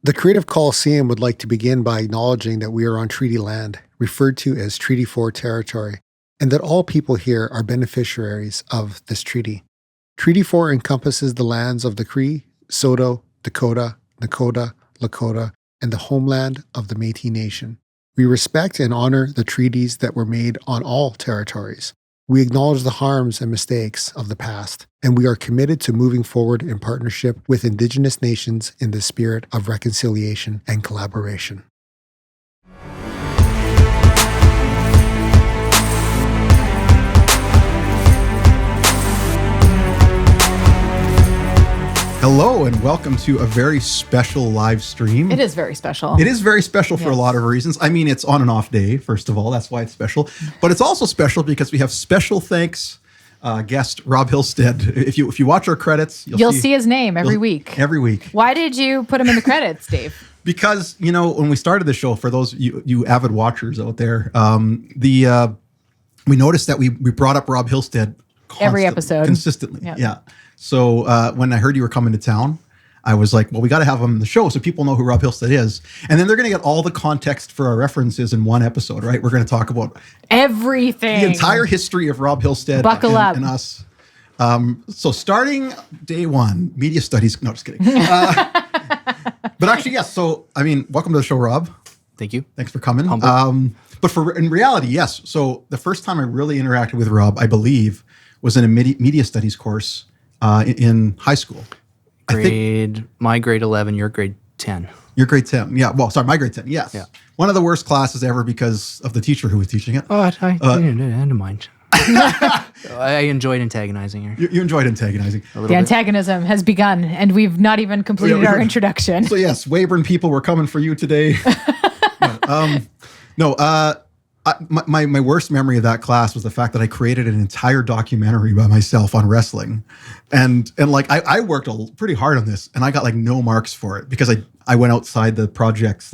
The Creative Coliseum would like to begin by acknowledging that we are on treaty land, referred to as Treaty 4 territory, and that all people here are beneficiaries of this treaty. Treaty 4 encompasses the lands of the Cree, Saulteaux, Dakota, Nakota, Lakota, and the homeland of the Métis Nation. We respect and honor the treaties that were made on all territories. We acknowledge the harms and mistakes of the past, and we are committed to moving forward in partnership with Indigenous nations in the spirit of reconciliation and collaboration. Hello and welcome to a very special live stream. It is very special. It is very special for a lot of reasons. I mean, it's on and off day, first of all. That's why it's special. But it's also special because we have special thanks guest Rob Hillstead. If you watch our credits, you'll see his name every week. Every week. Why did you put him in the credits, Dave? Because, you know, when we started the show, for those you avid watchers out there, we noticed that we brought up Rob Hillstead every episode. Consistently. Yep. Yeah. So when I heard you were coming to town, I was like, well, we got to have him on the show so people know who Rob Hillstead is. And then they're going to get all the context for our references in one episode, right? We're going to talk about everything. The entire history of Rob Hillstead Buckle up. And us. So starting day one, media studies. No, just kidding. But actually, yes. So, I mean, welcome to the show, Rob. Thank you. Thanks for coming. Humble. But in reality, yes. So the first time I really interacted with Rob, I believe, was in a media studies course in high school. My grade 11, your grade 10. Your grade 10. Yeah. Well, sorry, my grade 10. Yes. Yeah. One of the worst classes ever because of the teacher who was teaching it. Oh, I didn't mind. I enjoyed antagonizing her. You enjoyed antagonizing. The antagonism has begun, and we've not even completed our introduction. So yes, Weyburn people, we're coming for you today. My worst memory of that class was the fact that I created an entire documentary by myself on wrestling, and like I worked pretty hard on this, and I got like no marks for it because I went outside the project's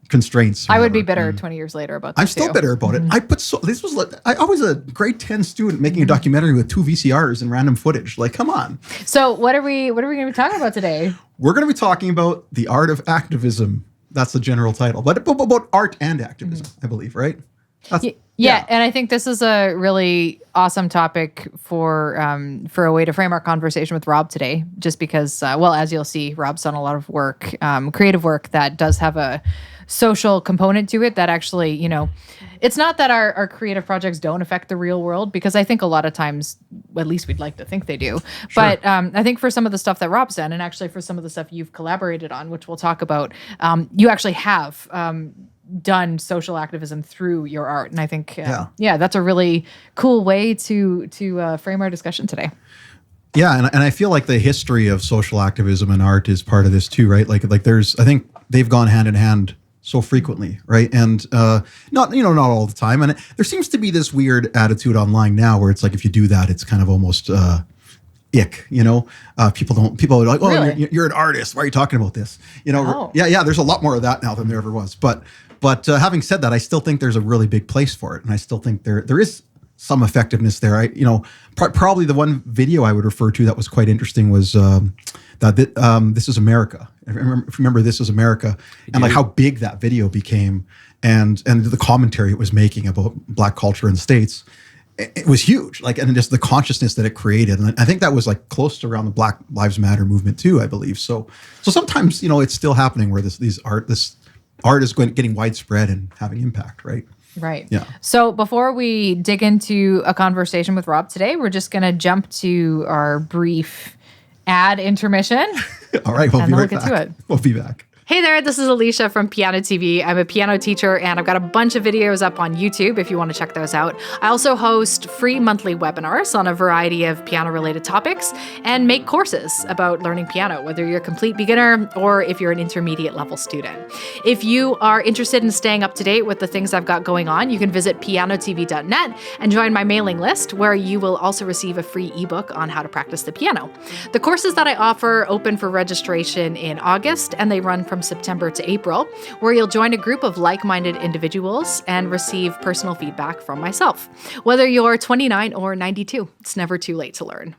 constraints. I would be bitter 20 years later about this. I'm still bitter about it. I was a grade 10 student making a documentary with 2 VCRs and random footage. Like, come on. So what are we going to be talking about today? We're going to be talking about the art of activism. That's the general title, but about art and activism, I believe, right? Yeah, and I think this is a really awesome topic for a way to frame our conversation with Rob today. Just because, as you'll see, Rob's done a lot of work, creative work that does have a social component to it that actually, you know, it's not that our creative projects don't affect the real world, because I think a lot of times, at least we'd like to think they do. Sure. But I think for some of the stuff that Rob's done, and actually for some of the stuff you've collaborated on, which we'll talk about, you actually have done social activism through your art. And I think, that's a really cool way to frame our discussion today. Yeah, and I feel like the history of social activism and art is part of this too, right? Like I think they've gone hand in hand so frequently, right? And not all the time. And there seems to be this weird attitude online now where it's like if you do that, it's kind of almost ick, you know? People are like, oh, really? you're an artist. Why are you talking about this? You know? Yeah. There's a lot more of that now than there ever was. But having said that, I still think there's a really big place for it, and I still think there is some effectiveness there. Probably the one video I would refer to that was quite interesting was This Is America. If you remember This Is America, and like how big that video became, and the commentary it was making about Black culture in the States, it was huge. Like, and just the consciousness that it created, and I think that was like close to around the Black Lives Matter movement too, I believe. So sometimes it's still happening where this art is getting widespread and having impact, right? Right. Yeah. So before we dig into a conversation with Rob today, we're just going to jump to our brief ad intermission. All right. We'll be right back. Get to it. We'll be back. Hey there, this is Alicia from Piano TV. I'm a piano teacher, and I've got a bunch of videos up on YouTube if you want to check those out. I also host free monthly webinars on a variety of piano-related topics and make courses about learning piano, whether you're a complete beginner or if you're an intermediate level student. If you are interested in staying up to date with the things I've got going on, you can visit pianotv.net and join my mailing list, where you will also receive a free ebook on how to practice the piano. The courses that I offer open for registration in August, and they run from September to April, where you'll join a group of like-minded individuals and receive personal feedback from myself. Whether you're 29 or 92, it's never too late to learn.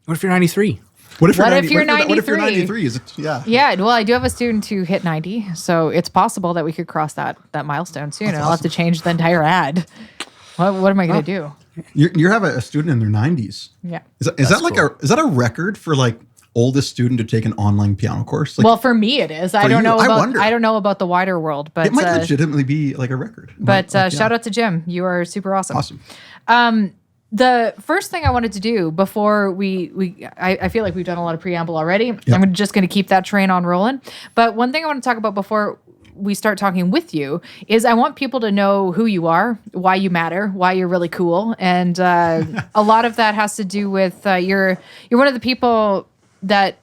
What if you're 93? What if you're, What 90, if you're what if you're 93? 93? Is it, yeah. Yeah, well, I do have a student who hit 90, so it's possible that we could cross that milestone soon, and I'll have to change the entire ad. What am I going to do? You have a student in their 90s. Yeah. Is that like is that a record for like oldest student to take an online piano course? Like, Well, for me it is. I you, don't know I about wonder. I don't know about the wider world, but it might legitimately be like a record. but Like, shout out to Jim. You are super awesome. Awesome. The first thing I wanted to do before I feel like we've done a lot of preamble already. I'm just going to keep that train on rolling. But one thing I want to talk about before we start talking with you is I want people to know who you are, why you matter, why you're really cool. And a lot of that has to do with you're one of the people that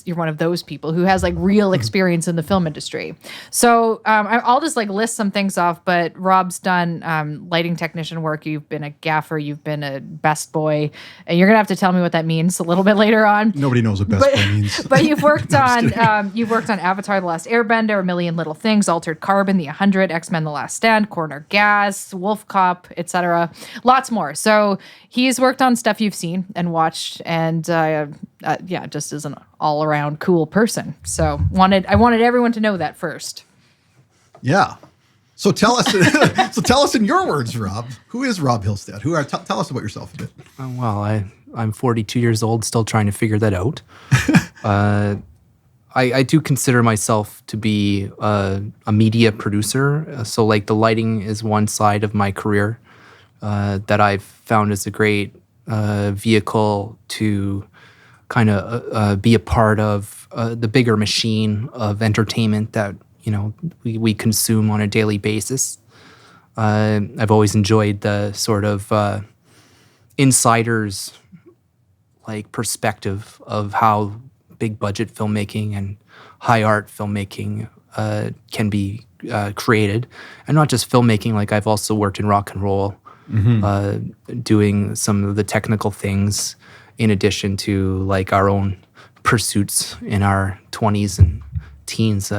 you're one of those people who has like real experience in the film industry. So I'll just like list some things off, but Rob's done lighting technician work. You've been a gaffer. You've been a best boy. And you're going to have to tell me what that means a little bit later on. Nobody knows what best boy means. But you've worked on Avatar: The Last Airbender, A Million Little Things, Altered Carbon, The 100, X-Men: The Last Stand, Corner Gas, Wolf Cop, etc. Lots more. So he's worked on stuff you've seen and watched, and just as an all-around cool person. So I wanted everyone to know that first. Yeah. So tell us. So tell us in your words, Rob. Who is Rob Hillstead? Tell us about yourself a bit. Well, I'm 42 years old, still trying to figure that out. I do consider myself to be a media producer. So like the lighting is one side of my career that I've found is a great vehicle to kind of be a part of the bigger machine of entertainment that we consume on a daily basis. I've always enjoyed the sort of insiders like perspective of how big budget filmmaking and high art filmmaking can be created, and not just filmmaking. Like I've also worked in rock and roll, doing some of the technical things in addition to like our own pursuits in our 20s and teens,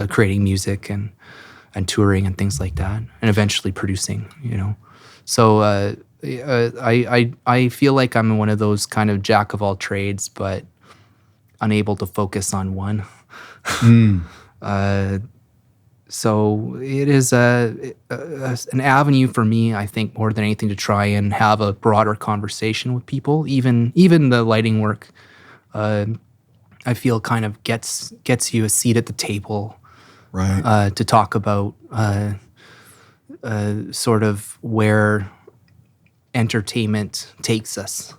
creating music and touring and things like that, and eventually producing, So I feel like I'm one of those kind of jack of all trades, but unable to focus on one. So it is an avenue for me, I think, more than anything, to try and have a broader conversation with people. Even the lighting work, I feel kind of gets you a seat at the table, right? To talk about sort of where entertainment takes us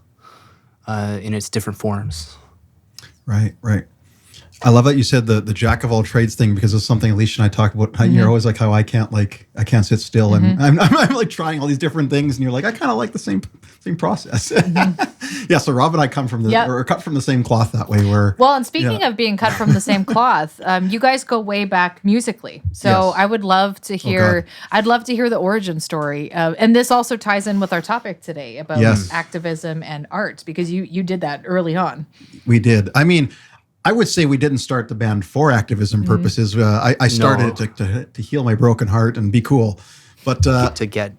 in its different forms. Right. I love that you said the jack of all trades thing, because it's something Alicia and I talk about. You're always like, how I can't sit still, and I'm like trying all these different things, and you're like, I kind of like the same process. Yeah. So Rob and I come from or cut from the same cloth that way. And speaking of being cut from the same cloth, you guys go way back musically. So Yes. I would love to hear. I'd love to hear the origin story, and this also ties in with our topic today about activism and art, because you did that early on. We did. I mean, I would say we didn't start the band for activism purposes. I started it to heal my broken heart and be cool, but to get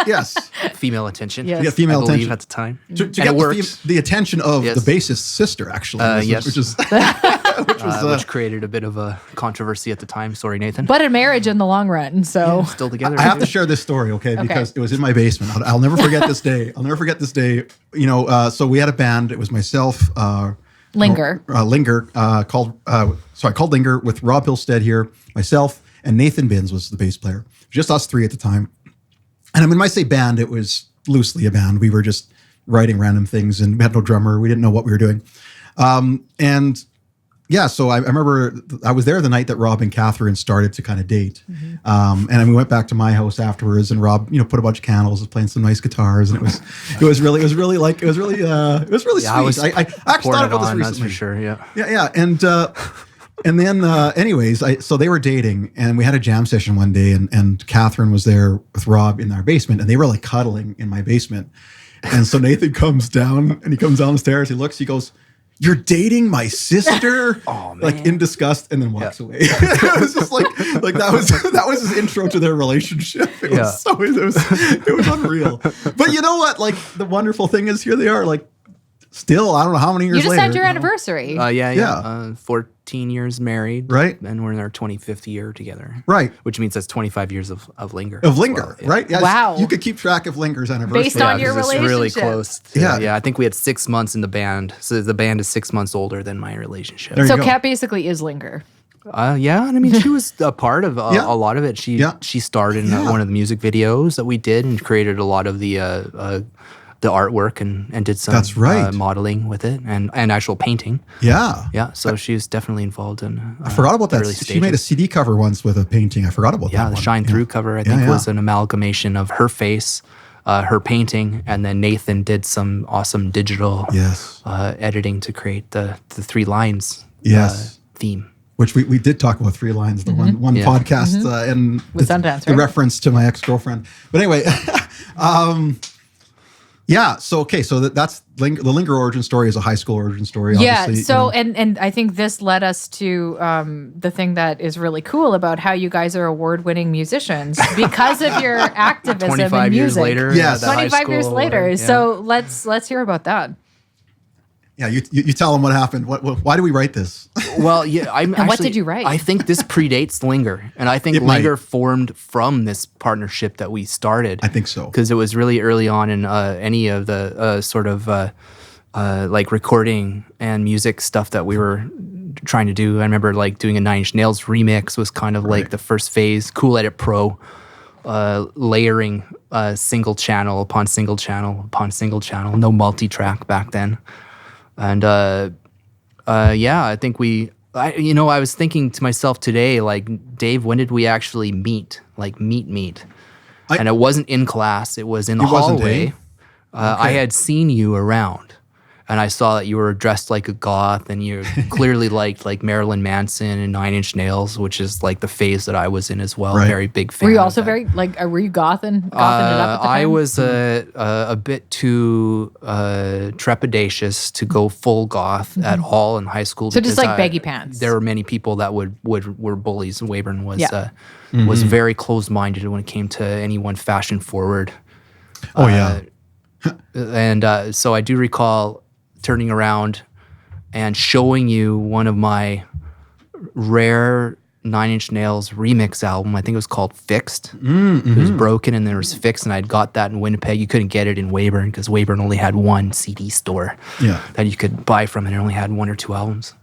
yes, female attention. Yes. to get female I believe attention at the time. to And get it worked. the attention of the bassist's sister, actually, Yes. which is Which created a bit of a controversy at the time. Sorry, Nathan. But a marriage in the long run. So Still together. I have to share this story, okay? Because it was in my basement. I'll never forget this day. So we had a band. It was myself, Linger. called Linger, with Rob Hillstead here, myself, and Nathan Binns was the bass player. Just us three at the time. And I mean, when I say band, it was loosely a band. We were just writing random things, and we had no drummer. We didn't know what we were doing. So I remember I was there the night that Rob and Catherine started to kind of date. And then we went back to my house afterwards, and Rob, put a bunch of candles, was playing some nice guitars, and it was really sweet. I actually thought about this recently. That's for sure. Yeah. Yeah. And then anyways, so they were dating, and we had a jam session one day, and Catherine was there with Rob in our basement, and they were like cuddling in my basement. And so Nathan comes down the stairs, he looks, he goes, "You're dating my sister?" Oh, man. Like in disgust, and then walks away. It was just like that was his intro to their relationship. It was unreal. But you know what? Like the wonderful thing is, here they are, like Still, I don't know how many years You just later. had your anniversary. Yeah. 14 years married. Right. And we're in our 25th year together. Right. Which means that's 25 years of Linger. Of as Linger, well, yeah. right? Yeah, Wow. You could keep track of Linger's anniversary. Based on your 'cause it's really relationship. close. Yeah. I think we had 6 months in the band. So the band is 6 months older than my relationship. There you So go. Kat basically is Linger. Yeah, and I mean, she was a part of Yeah. a lot of it. She starred in one of the music videos that we did and created a lot of the artwork and did some That's right. modeling with it and actual painting. Yeah. Yeah, so she was definitely involved in. I forgot about that. early She made a stages. CD cover once with a painting. I forgot about that. Yeah, the one. Shine Through cover I think yeah. was an amalgamation of her face, her painting, and then Nathan did some awesome digital Yes. editing to create the 3 lines Yes. theme. Which we did talk about 3 lines, the one Yeah. podcast, and With Sundance, the right? reference to my ex-girlfriend. But anyway, yeah. So that's the Linger origin story is a high school origin story. Yeah. Obviously, So, and I think this led us to the thing that is really cool about how you guys are award-winning musicians because of your activism 25 in years music. later. Yes. the high 25 years school, later. yeah. So let's hear about that. Yeah, you tell them what happened. Why do we write this? Well, yeah, what did you write? I think this predates Linger, and I think It might. Linger formed from this partnership that we started. I think so. Because it was really early on in any of the sort of like recording and music stuff that we were trying to do. I remember like doing a 9 Inch Nails remix was kind of like the first phase. Cool Edit Pro, layering single channel upon single channel upon single channel. No multi-track back then. And yeah, I think I was thinking to myself today, like, Dave, when did we actually meet? Like meet? And it wasn't in class; it was in the It wasn't, hallway. eh? I had seen you around, and I saw that you were dressed like a goth, and you clearly liked like Marilyn Manson and 9 Inch Nails, which is like the phase that I was in as well. Right. Very big fan. Were you of also that. very were you gothin it up at the time? I was a bit too trepidatious to go full goth at all in high school. So just because like baggy pants. There were many people that were bullies, and Weyburn was Yeah. was very closed-minded when it came to anyone fashion forward. Oh yeah. And so I do recall turning around and showing you one of my rare 9 Inch Nails remix album. I think it was called Fixed. It was Broken and there was Fixed, and I'd got that in Winnipeg. You couldn't get it in Weyburn because Weyburn only had one CD store Yeah. that you could buy from, and it only had 1 or 2 albums.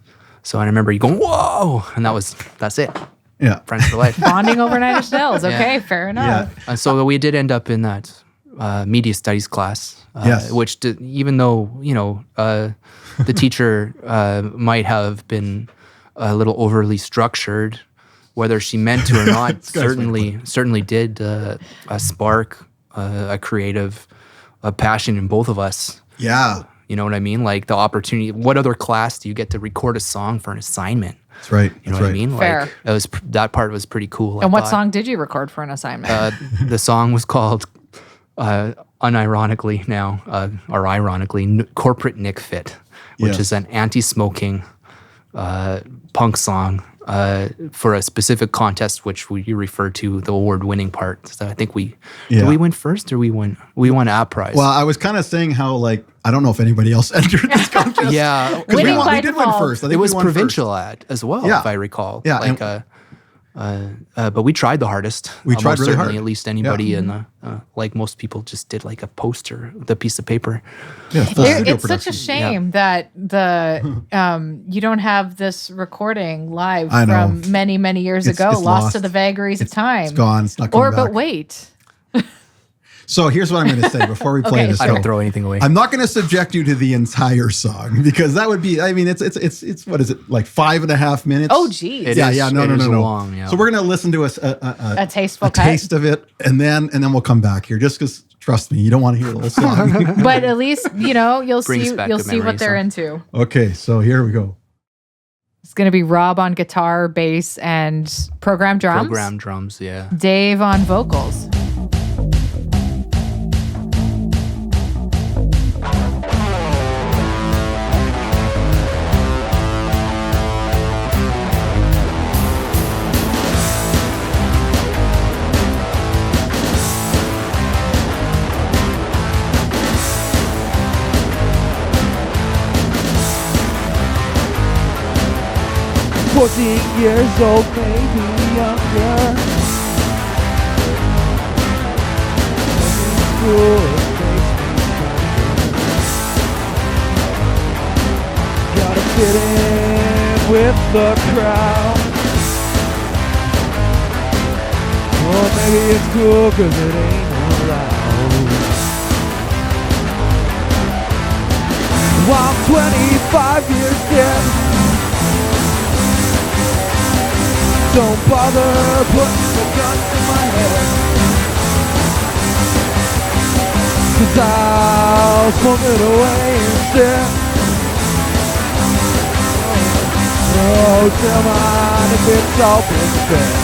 So I remember you going, whoa! And that's it. Yeah. Friends for life. Bonding over 9 Inch Nails. Okay, fair enough. Yeah. And so we did end up in that media studies class, Yes. which even though the teacher might have been a little overly structured, whether she meant to or not, certainly did spark a creative passion in both of us. Yeah. You know what I mean? Like the opportunity. What other class do you get to record a song for an assignment? That's right. You know what I mean? Fair. Like that part was pretty cool. And I what thought. song did you record for an assignment? The song was called, unironically now, or ironically, Corporate Nick Fit, which Yes. is an anti-smoking punk song for a specific contest, which you referred to the award-winning part. So I think did we win first or we won a prize? Well, I was kind of saying how I don't know if anybody else entered this contest. yeah, 'Cause Winning by we did win default. first. I think it we was won first. provincial as well, Yeah. if I recall. Yeah, like, but we tried the hardest. We tried Most really certainly, hard. At least anybody in the like most people just did like a poster, the piece of paper. Yeah, full studio It's such a production. shame that you don't have this recording live I know. from many years It's- ago, it's lost to lost. the vagaries of time. It's gone. It's not coming Or back. but wait, So here's what I'm going to say before we play Okay, this. I don't So throw anything away. I'm not going to subject you to the entire song because that would be. I mean, it's what is it, like 5.5 minutes? oh geez, It yeah, is- yeah, no, it no, is no, no. long, yeah. So we're going to listen to a tasteful a cut. taste of it, and then we'll come back here. Just because, trust me, you don't want to hear the whole song. But at least you'll Brings see back you'll good see what memories, they're huh? into. Okay, so here we go. It's gonna be Rob on guitar, bass, and program drums. Program drums, yeah. Dave on vocals. 14 years old, maybe younger. School, it makes me stronger. Gotta fit in with the crowd. Or maybe it's cool 'cause it ain't allowed. Well, I'm 25 years dead. Don't bother putting the gun to my head, 'cause I'll smoke it away instead. Oh, come on, if it's all been said.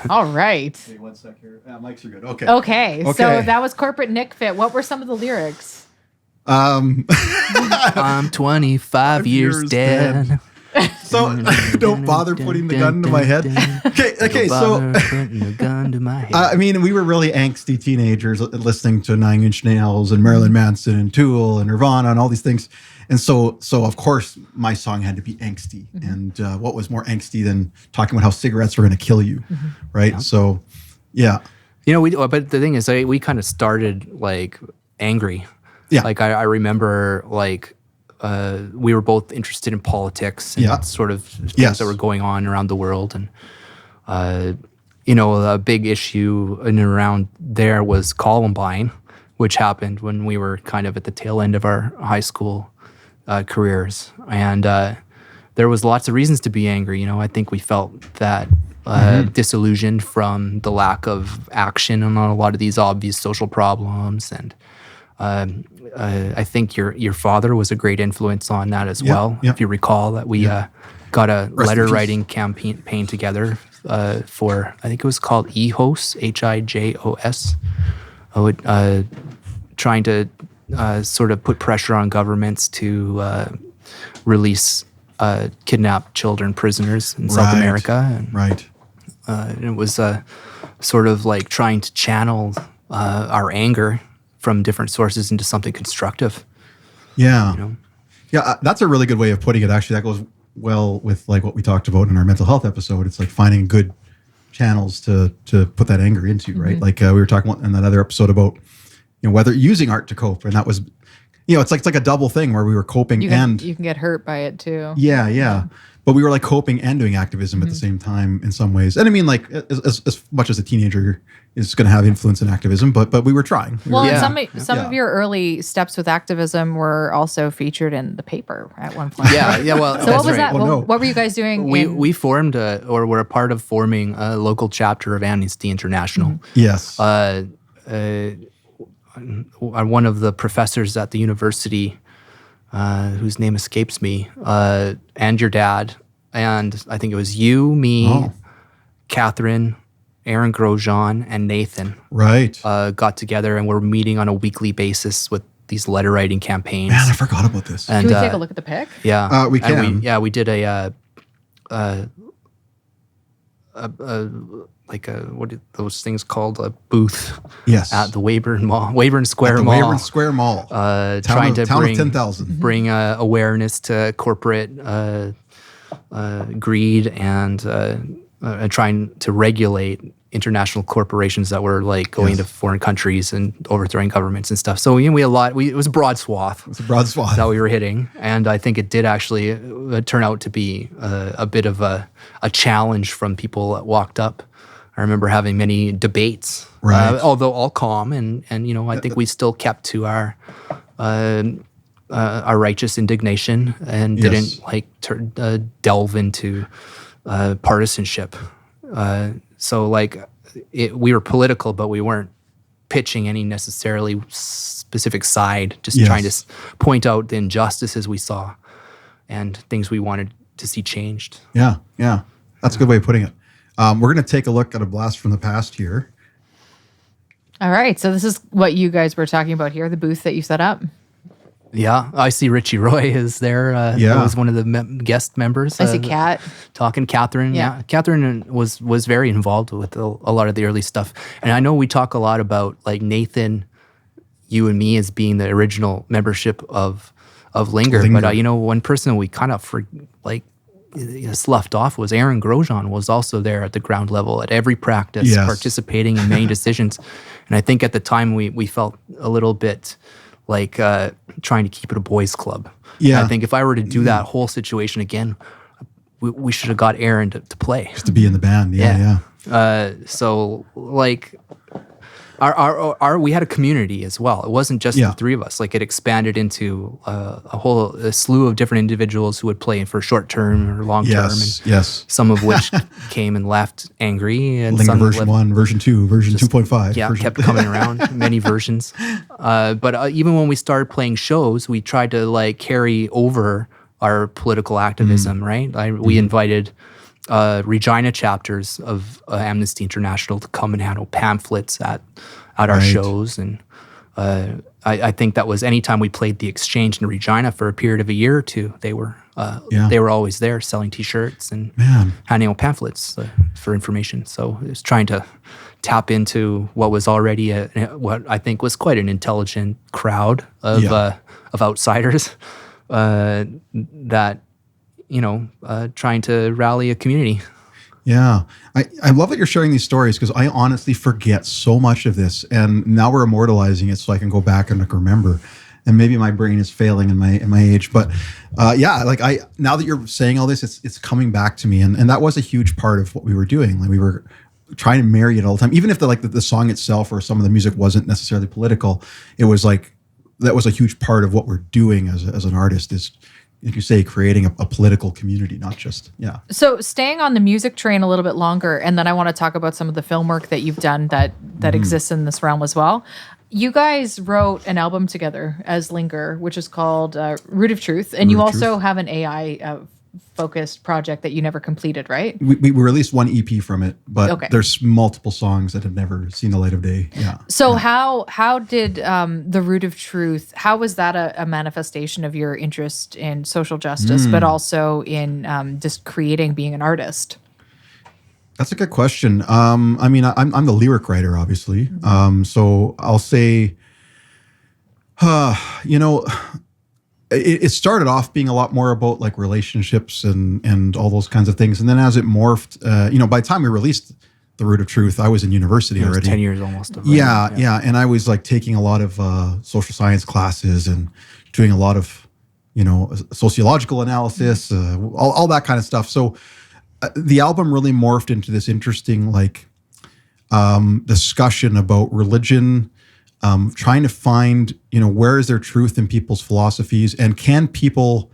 All right. Hey, 1 sec here. Mics are good. Okay. Okay. So Okay. that was Corporate Nick Fit. What were some of the lyrics? Um, I'm 25 years dead. so don't bother putting the gun to my head. Okay. So putting the gun to my head. I mean, we were really angsty teenagers listening to Nine Inch Nails and Marilyn Manson and Tool and Nirvana and all these things. And so of course, my song had to be angsty. And what was more angsty than talking about how cigarettes were going to kill you, right? Yeah. So, yeah. You know, but the thing is, we kind of started like angry. Yeah. Like I remember, like we were both interested in politics and sort of things that were going on around the world, and you know, a big issue in and around there was Columbine, which happened when we were kind of at the tail end of our high school careers, and there was lots of reasons to be angry. You know, I think we felt that disillusioned from the lack of action on a lot of these obvious social problems, and I think your father was a great influence on that as well. If you recall that we got a letter writing campaign together for, I think it was called EHOS, HIJOS, trying to sort of put pressure on governments to release kidnapped children prisoners in South America. And, and it was sort of like trying to channel our anger from different sources into something constructive. Yeah. You know? Yeah, that's a really good way of putting it. Actually, that goes well with like what we talked about in our mental health episode. It's like finding good channels to put that anger into, right? Like we were talking in that other episode about, you know, whether using art to cope, and that was, you know, it's like a double thing where we were coping You can get hurt by it too. Yeah. But we were like coping and doing activism at the same time in some ways. And I mean, like as much as a teenager is going to have influence in activism, but we were trying. Well, and some of your early steps with activism were also featured in the paper at one point. Yeah. Well, So that's what was right. that? What were you guys doing? We formed or were a part of forming a local chapter of Amnesty International. Yes. One of the professors at the university, whose name escapes me, and your dad, and I think it was you, me, Catherine, Aaron Grosjean, and Nathan. Right. Got together and were meeting on a weekly basis with these letter writing campaigns. Man, I forgot about this. And, Can we take a look at the pic? Yeah, we can. We did what are those things called? A booth. Yes. At the Weyburn Square Mall. Weyburn Square Mall. Trying to town bring of 10,000. Bring awareness to corporate greed and trying to regulate international corporations that were like going to foreign countries and overthrowing governments and stuff. So, you know, it was a broad swath. It's a broad swath that we were hitting, and I think it did actually turn out to be a bit of a challenge from people that walked up. I remember having many debates, although all calm, and you know, I think we still kept to our righteous indignation and didn't like delve into partisanship. So like we were political, but we weren't pitching any necessarily specific side, just trying to point out the injustices we saw and things we wanted to see changed. Yeah. That's a good way of putting it. We're going to take a look at a blast from the past here. All right. So this is what you guys were talking about here, the booth that you set up. Yeah, I see Richie Roy is there. Was one of the guest members. I see Kat. Talking. Catherine. Yeah. Catherine was very involved with a lot of the early stuff. And I know we talk a lot about like Nathan, you and me as being the original membership of Linger. But one person we kind of sloughed off was Aaron Grosjean was also there at the ground level at every practice, participating in many decisions. And I think at the time we felt a little bit like trying to keep it a boys' club. Yeah. And I think if I were to do that whole situation again, we should have got Aaron to play. Just to be in the band. Yeah. So like we had a community as well. It wasn't just the three of us. Like it expanded into a slew of different individuals who would play for short term or long term. Yes. Some of which came and left angry, and Linger some version 1, version 2, version 2.5. Yeah, kept coming around, many versions. But even when we started playing shows, we tried to like carry over our political activism. Right? We invited Regina chapters of Amnesty International to come and handle pamphlets at our shows, and I think that was anytime we played the Exchange in Regina for a period of a year or two, they were always there selling T-shirts and handing out pamphlets for information. So it was trying to tap into what was already what I think was quite an intelligent crowd of outsiders that. Trying to rally a community. Yeah. I love that you're sharing these stories because I honestly forget so much of this. And now we're immortalizing it so I can go back and remember. And maybe my brain is failing in my age. But now that you're saying all this, it's coming back to me. And that was a huge part of what we were doing. Like we were trying to marry it all the time. Even if the song itself or some of the music wasn't necessarily political, it was like, that was a huge part of what we're doing as an artist is, like you say, creating a political community, not just, So staying on the music train a little bit longer, and then I want to talk about some of the film work that you've done that exists in this realm as well. You guys wrote an album together as Linger, which is called Root of Truth, and you also have an AI focused project that you never completed, right? We released one EP from it, but there's multiple songs that have never seen the light of day. Yeah. So how did the Root of Truth? How was that a manifestation of your interest in social justice, but also in just creating, being an artist? That's a good question. I mean, I'm the lyric writer, obviously. So I'll say, it started off being a lot more about like relationships and all those kinds of things. And then as it morphed, by the time we released The Root of Truth, I was in university already. 10 years almost. Yeah. And I was like taking a lot of social science classes and doing a lot of, sociological analysis, all that kind of stuff. So the album really morphed into this interesting like discussion about religion, trying to find, where is there truth in people's philosophies, and can people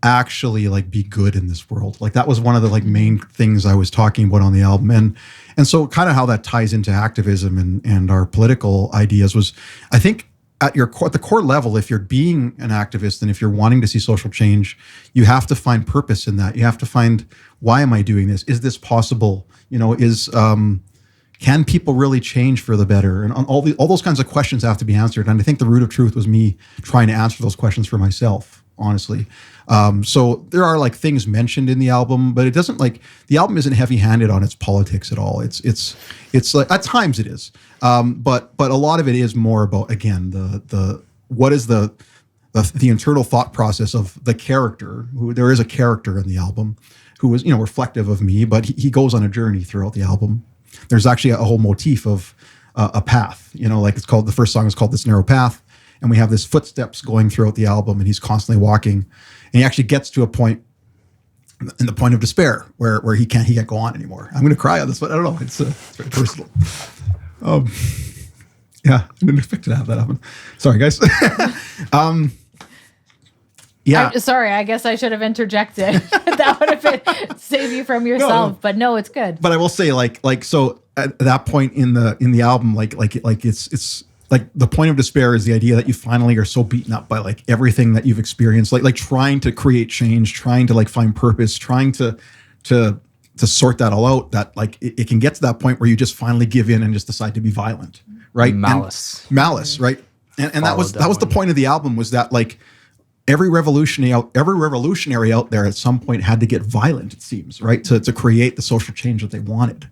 actually like be good in this world? Like that was one of the like main things I was talking about on the album, and so kind of how that ties into activism and our political ideas was, I think, at the core level, if you're being an activist and if you're wanting to see social change, you have to find purpose in that. You have to find, why am I doing this? Is this possible? Can people really change for the better? And all those kinds of questions have to be answered. And I think The Root of Truth was me trying to answer those questions for myself, honestly. So there are like things mentioned in the album, but it doesn't the album isn't heavy-handed on its politics at all. It's like at times it is, but a lot of it is more about, again, what is the internal thought process of the character. Who there is a character in the album who is reflective of me, but he goes on a journey throughout the album. There's actually a whole motif of a path, like it's called, the first song is called This Narrow Path. And we have this footsteps going throughout the album, and he's constantly walking. And he actually gets to a point, in the point of despair, where he can't go on anymore. I'm going to cry on this, but I don't know. It's very personal. I didn't expect to have that happen. Sorry, guys. I'm sorry, I guess I should have interjected. That would have been save you from yourself. No. But no, it's good. But I will say, so at that point in the album, it's like the point of despair is the idea that you finally are so beaten up by like everything that you've experienced, like trying to create change, trying to like find purpose, trying to sort that all out, that like it can get to that point where you just finally give in and just decide to be violent, right? Malice, right? And that was the point of the album, was that like every revolutionary out there at some point had to get violent, it seems, right? To create the social change that they wanted.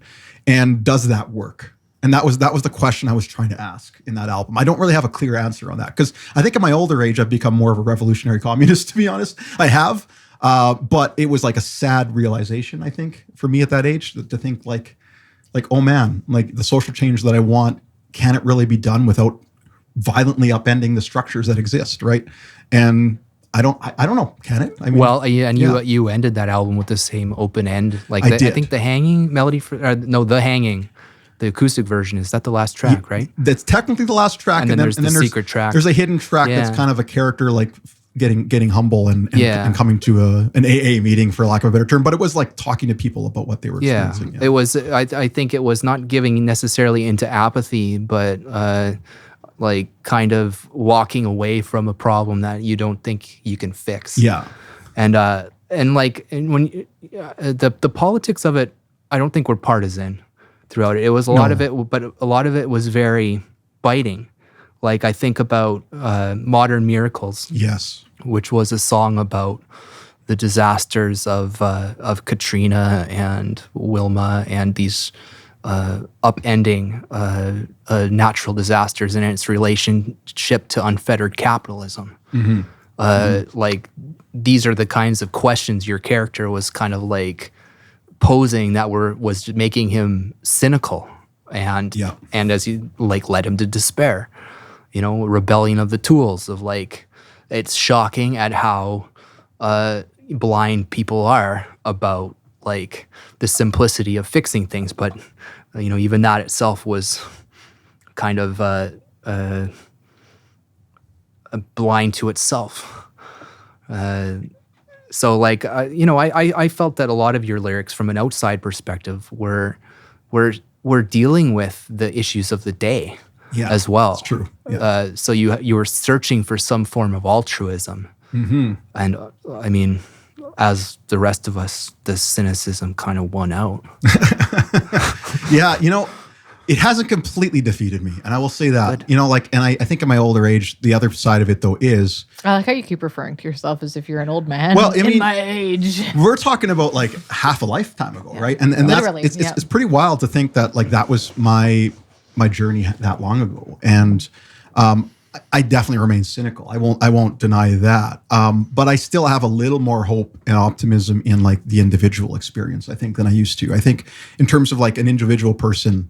And does that work? And that was the question I was trying to ask in that album. I don't really have a clear answer on that because I think in my older age, I've become more of a revolutionary communist, to be honest. I have. But it was like a sad realization, I think, for me at that age to think like, oh man, like the social change that I want, can it really be done without violently upending the structures that exist, right? And I don't know, can it? I mean, Well, yeah, and you ended that album with the same open end. Like I did. I think the hanging melody the hanging, the acoustic version, is that the last track, right? That's technically the last track, And then there's the secret track. There's a hidden track that's Yeah. kind of a character like getting humble and coming to an AA meeting, for lack of a better term. But it was like talking to people about what they were Yeah, experiencing. it was. I think it was not giving necessarily into apathy, but like kind of walking away from a problem that you don't think you can fix. Yeah. And when the politics of it, I don't think were partisan throughout it. It was a lot of it, but a lot of it was very biting. Like I think about Modern Miracles, Yes. which was a song about the disasters of Katrina and Wilma and these upending natural disasters and its relationship to unfettered capitalism. Like these are the kinds of questions your character was kind of like posing that was making him cynical and as he like led him to despair. You know, rebellion of the tools of like, it's shocking at how blind people are about like the simplicity of fixing things. But, you know, even that itself was kind of blind to itself. So like, you know, I felt that a lot of your lyrics from an outside perspective were dealing with the issues of the day. Yeah, as well. That's true. Yeah. So you were searching for some form of altruism, and I mean, as the rest of us, the cynicism kind of won out. Yeah, you know, it hasn't completely defeated me, and I will say that. Good. You know, like, and I think in my older age, the other side of it though is I like how you keep referring to yourself as if you're an old man. Well, I mean, in my age. we're talking about like half a lifetime ago, right? And Literally, that's yeah. it's pretty wild to think that like that was my journey that long ago, and I definitely remain cynical. I won't deny that, but I still have a little more hope and optimism in like the individual experience, I think, than I used to. I think in terms of like an individual person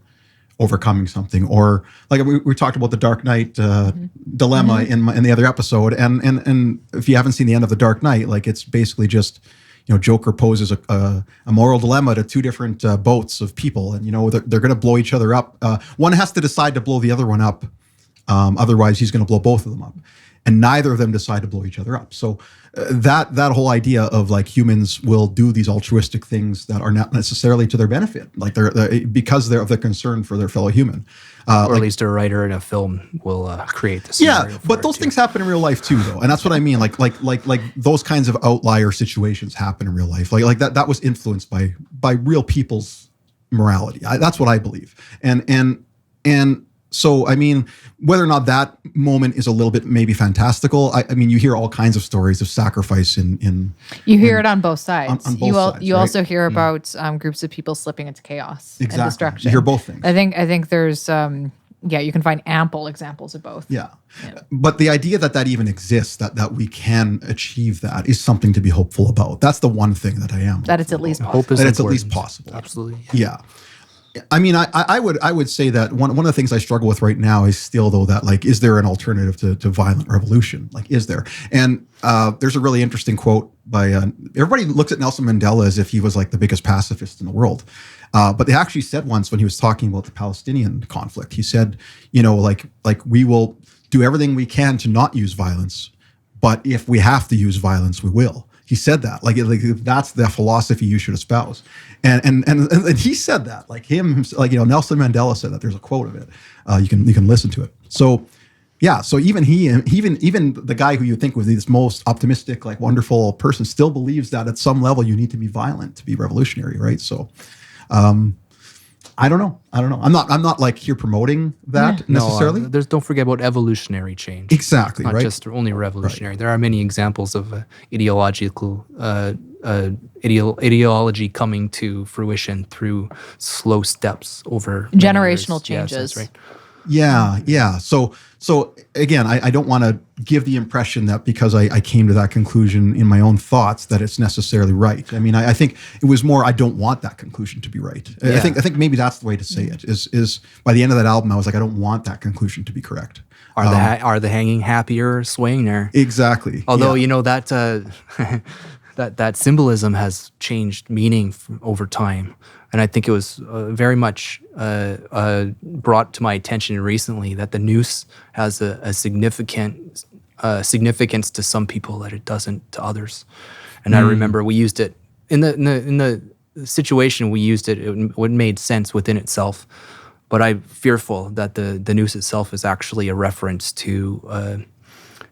overcoming something, or like we talked about the Dark Knight dilemma in the other episode, and if you haven't seen the end of the Dark Knight, like it's basically just, you know, Joker poses a moral dilemma to two different boats of people, and you know they're going to blow each other up. One has to decide to blow the other one up, otherwise he's going to blow both of them up, and neither of them decide to blow each other up. So that whole idea of like humans will do these altruistic things that are not necessarily to their benefit, like they're because they're of their concern for their fellow human. Or at least a writer in a film will create this. Yeah, but those things happen in real life too, though, and that's what I mean. Like those kinds of outlier situations happen in real life. Like that was influenced by real people's morality. That's what I believe. And so I mean, whether or not that moment is a little bit maybe fantastical, I mean, you hear all kinds of stories of sacrifice in You hear it on both sides. on both sides, You right? also hear about groups of people slipping into chaos and Exactly. destruction. You hear both things. I think there's you can find ample examples of both. Yeah. But the idea that even exists, that we can achieve that, is something to be hopeful about. That's the one thing that I am. That it's at least possible. Hope is That it's at important. least possible. Absolutely. Yeah. I mean, I would say that one of the things I struggle with right now is still, though, that like, is there an alternative to violent revolution? Like, is there? And there's a really interesting quote by everybody looks at Nelson Mandela as if he was like the biggest pacifist in the world. But they actually said once when he was talking about the Palestinian conflict, he said, you know, like we will do everything we can to not use violence, but if we have to use violence, we will. He said that, like that's the philosophy you should espouse, and he said that, like him, like, you know, Nelson Mandela said that. There's a quote of it. You can listen to it. So, yeah. So even the guy who you think was this most optimistic, like wonderful person, still believes that at some level you need to be violent to be revolutionary, right? So, I don't know. I'm not like here promoting that necessarily. No, don't forget about evolutionary change. Exactly. Not right. just only revolutionary. There are many examples of ideological ideology coming to fruition through slow steps over many Generational years. Yes, changes. that's right. Yeah. So again, I don't want to give the impression that because I came to that conclusion in my own thoughts that it's necessarily right. I mean, I think it was more I don't want that conclusion to be right. Yeah. I think maybe that's the way to say it. Is by the end of that album, I was like, I don't want that conclusion to be correct. Are the hanging happier swaying there? Exactly. Although yeah. that that symbolism has changed meaning over time, and I think it was very much brought to my attention recently that the noose has a significant significance to some people that it doesn't to others. And I remember we used it in the situation we used it. It made sense within itself. But I'm fearful that the noose itself is actually a reference to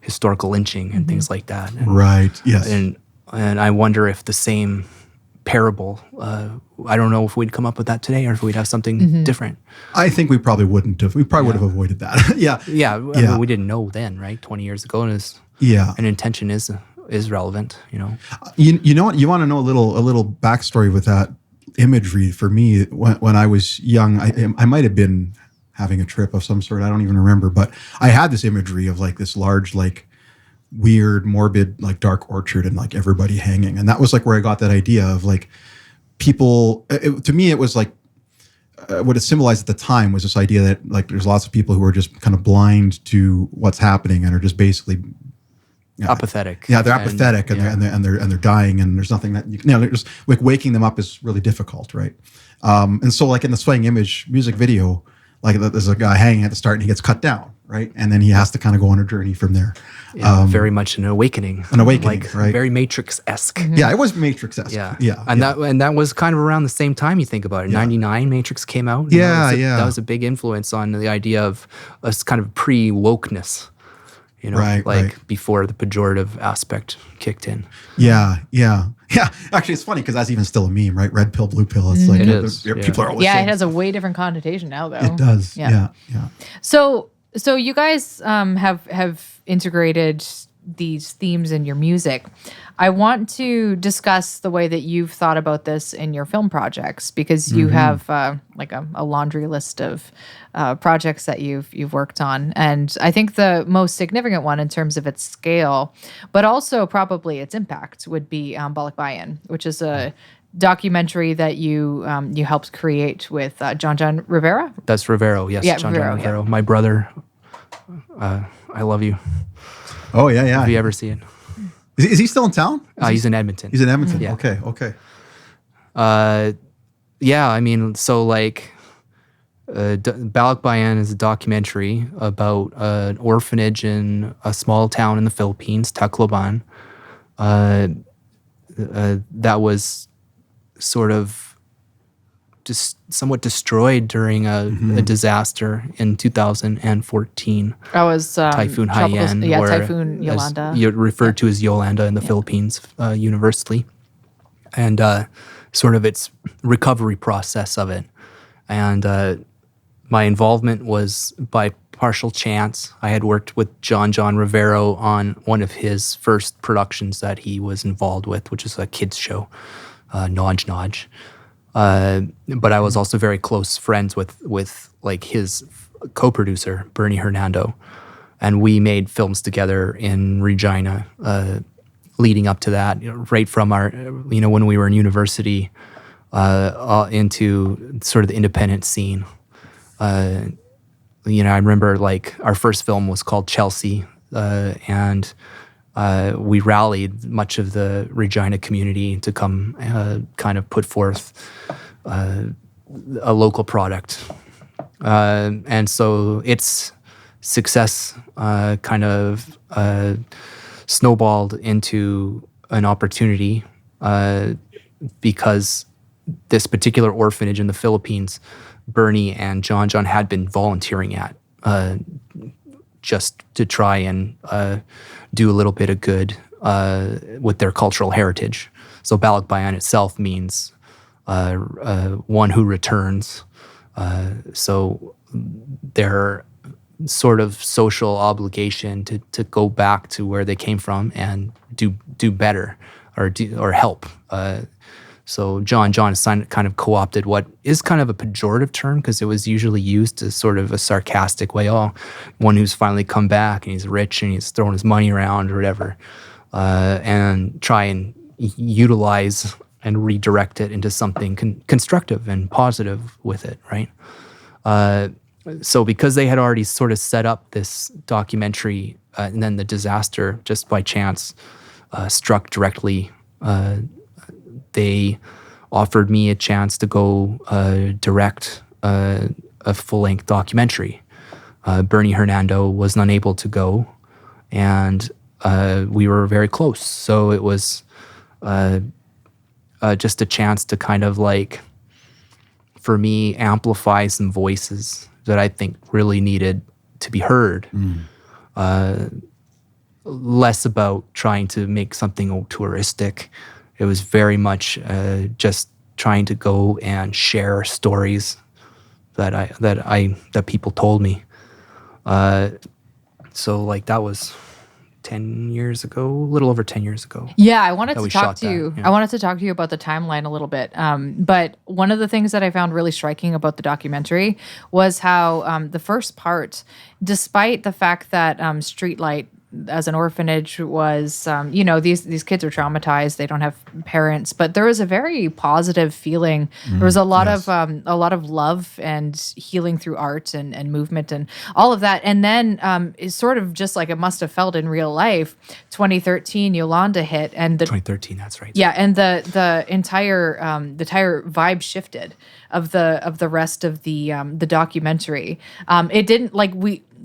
historical lynching and things like that. And, Right. Yes. and I wonder if the same parable, I don't know if we'd come up with that today or if we'd have something different. I think we probably wouldn't have. We probably would have avoided that. Yeah. Yeah, I mean, we didn't know then, right? 20 years ago, and intention is relevant, you know. You know what? You want to know a little backstory with that imagery for me when I was young. I might have been having a trip of some sort. I don't even remember, but I had this imagery of like this large, like weird, morbid, like dark orchard and like everybody hanging. And that was like where I got that idea of like people, to me, it was like what it symbolized at the time was this idea that like there's lots of people who are just kind of blind to what's happening and are just basically apathetic. Yeah, they're apathetic and they're dying, and there's nothing that they're just like waking them up is really difficult, right? And so like in the Swaying Image music video, like there's a guy hanging at the start and he gets cut down, right? And then he has to kind of go on a journey from there. Very much an awakening. Like right? Very Matrix-esque. Yeah, it was Matrix-esque. Yeah. And that was kind of around the same time you think about it. 99 Matrix came out. That was a big influence on the idea of a kind of pre-wokeness. You know, before the pejorative aspect kicked in. Yeah. Actually, it's funny because that's even still a meme, right? Red pill, blue pill. It's like people are always saying, it has a way different connotation now, though. It does. Yeah. So you guys have integrated these themes in your music. I want to discuss the way that you've thought about this in your film projects, because you have like a laundry list of projects that you've worked on, and I think the most significant one in terms of its scale, but also probably its impact, would be Balikbayan, which is a documentary that you helped create with John Rivera. That's Rivero, yes. Yeah, John Rivero. My brother. I love you. Oh yeah. Have you ever seen it? Is he still in town? He's in Edmonton. He's in Edmonton. Yeah. Okay. Yeah, I mean, so like Balikbayan is a documentary about an orphanage in a small town in the Philippines, Tacloban, that was sort of just somewhat destroyed during a disaster in 2014. That was Typhoon Haiyan. Typhoon Yolanda. You referred to as Yolanda in the Philippines universally. And sort of its recovery process of it. And my involvement was by partial chance. I had worked with John Rivero on one of his first productions that he was involved with, which is a kids show, Nodge Nodge. But I was also very close friends with like his co-producer, Bernie Hernando. And we made films together in Regina, leading up to that, right from our, when we were in university, into sort of the independent scene. I remember like our first film was called Chelsea, and we rallied much of the Regina community to come kind of put forth a local product. And so its success kind of snowballed into an opportunity because this particular orphanage in the Philippines, Bernie and John had been volunteering at just to try and do a little bit of good with their cultural heritage. So Balikbayan itself means one who returns. So their sort of social obligation to go back to where they came from and do better or help. So John kind of co-opted what is kind of a pejorative term, because it was usually used as sort of a sarcastic way. Oh, one who's finally come back and he's rich and he's throwing his money around or whatever, and try and utilize and redirect it into something constructive and positive with it, right? So because they had already sort of set up this documentary, and then the disaster just by chance struck directly, they offered me a chance to go direct a full-length documentary. Bernie Hernando was unable to go, and we were very close. So it was just a chance to kind of like, for me, amplify some voices that I think really needed to be heard. Less about trying to make something touristic. It was very much just trying to go and share stories that people told me. So like that was 10 years ago, a little over 10 years ago. Yeah, I wanted that to we talk shot to you. that, yeah. I wanted to talk to you about the timeline a little bit. But one of the things that I found really striking about the documentary was how the first part, despite the fact that Streetlight as an orphanage was, these kids are traumatized. They don't have parents, but there was a very positive feeling. There was a lot of love and healing through art and movement and all of that. And then it's sort of just like it must have felt in real life. 2013, Yolanda hit, and 2013, that's right. Yeah, and the entire vibe shifted of the rest of the documentary. It didn't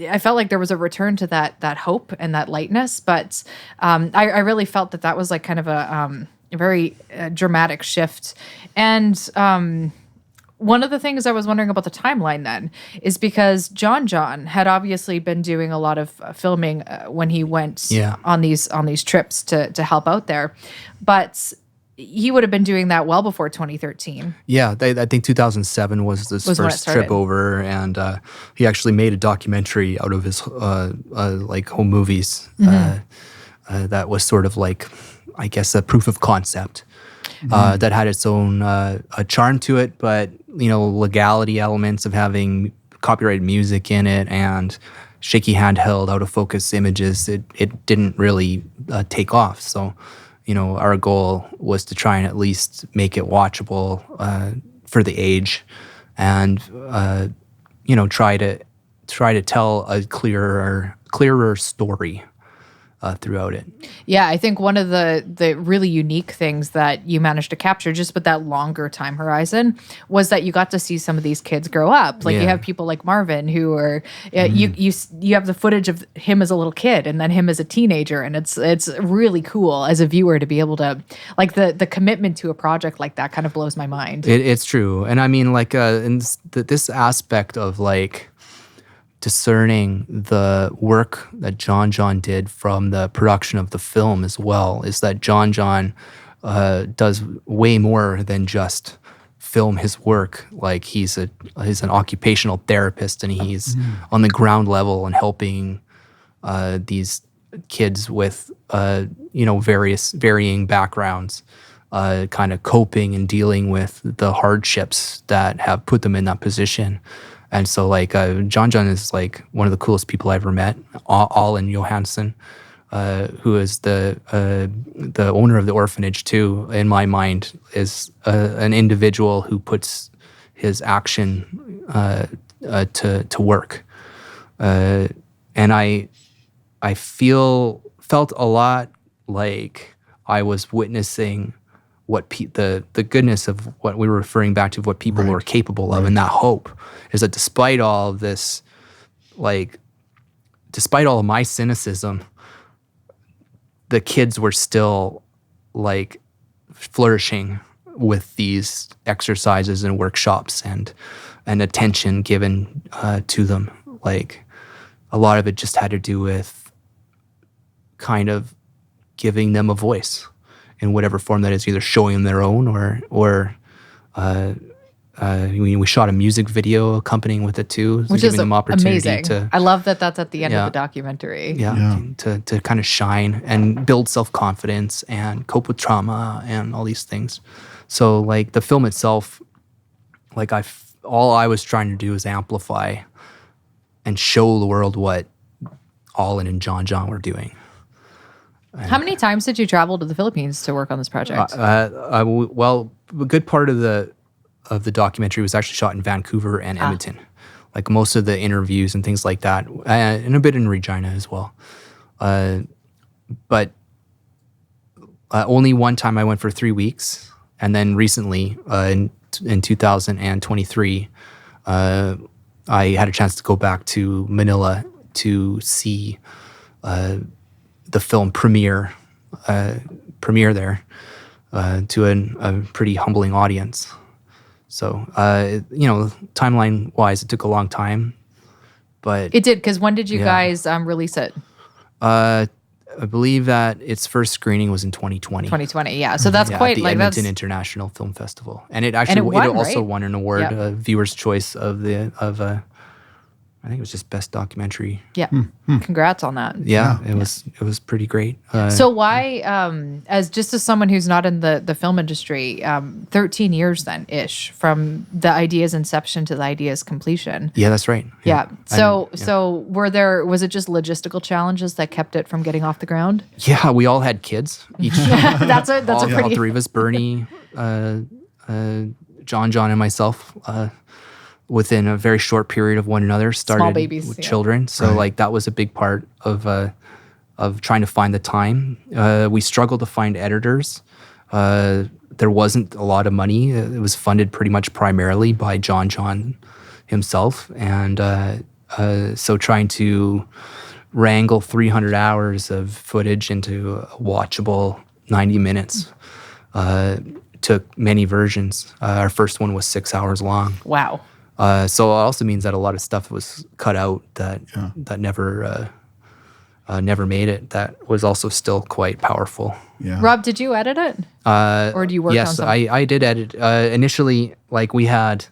I felt like there was a return to that hope and that lightness, but I really felt that was like kind of a very dramatic shift. And one of the things I was wondering about the timeline then is because John had obviously been doing a lot of filming when he went on these trips to help out there, but he would have been doing that well before 2013. Yeah, I think 2007 was his first trip over, and he actually made a documentary out of his like home movies. That was sort of like, I guess, a proof of concept that had its own a charm to it, but legality elements of having copyrighted music in it and shaky handheld out of focus images, it didn't really take off. So our goal was to try and at least make it watchable for the age, and try to tell a clearer story throughout it. Yeah, I think one of the really unique things that you managed to capture just with that longer time horizon was that you got to see some of these kids grow up. Like you have people like Marvin who are you have the footage of him as a little kid and then him as a teenager, and it's really cool as a viewer to be able to, like, the commitment to a project like that kind of blows my mind. It's true, and I mean, like in this aspect of like discerning the work that John did from the production of the film as well, is that John does way more than just film his work. Like he's an occupational therapist, and he's on the ground level and helping these kids with varying backgrounds, kind of coping and dealing with the hardships that have put them in that position. And so, like, John is like one of the coolest people I ever met. Allen Johansson, who is the owner of the orphanage too, in my mind, is an individual who puts his action to work. And I felt a lot like I was witnessing what the goodness of what we were referring back to, what people were capable of, and that hope is that despite all of this, like, despite all of my cynicism, the kids were still like flourishing with these exercises and workshops and attention given to them. Like, a lot of it just had to do with kind of giving them a voice in whatever form that is, either showing them their own or we shot a music video accompanying with it too, Which giving is them opportunity amazing. to I love that that's at the end Yeah. of the documentary. to kind of shine and build self-confidence and cope with trauma and all these things. So like the film itself, like all I was trying to do is amplify and show the world what Allen and John were doing. How many times did you travel to the Philippines to work on this project? Well, a good part of the documentary was actually shot in Vancouver and Edmonton. Like most of the interviews and things like that, and a bit in Regina as well. But only one time I went for 3 weeks, and then recently in 2023, I had a chance to go back to Manila to see the film premiere there to a pretty humbling audience. So, timeline wise, it took a long time, but It did, because when did you guys release it? I believe that its first screening was in 2020. 2020, yeah. So that's quite at the like Edmonton that's International Film Festival, and it actually won, it also right? won an award, Yep. Viewer's Choice I think it was just best documentary. yeah. Congrats on that. Yeah, it was pretty great. So why, as someone who's not in the film industry, 13 years then ish from the idea's inception to the idea's completion. yeah, that's right. Yeah. So was it just logistical challenges that kept it from getting off the ground? Yeah, we all had kids. Each That's a all pretty three of us, Bernie, John, and myself, within a very short period of one another, started babies, with yeah. children. So like that was a big part of trying to find the time. We struggled to find editors. There wasn't a lot of money. It was funded pretty much primarily by John himself, and so trying to wrangle 300 hours of footage into a watchable 90 minutes took many versions. Our first one was 6 hours long. wow. So it also means that a lot of stuff was cut out that never made it. That was also still quite powerful. Yeah. Rob, did you edit it? Or do you work on Yes, something? I did edit. Initially, like we had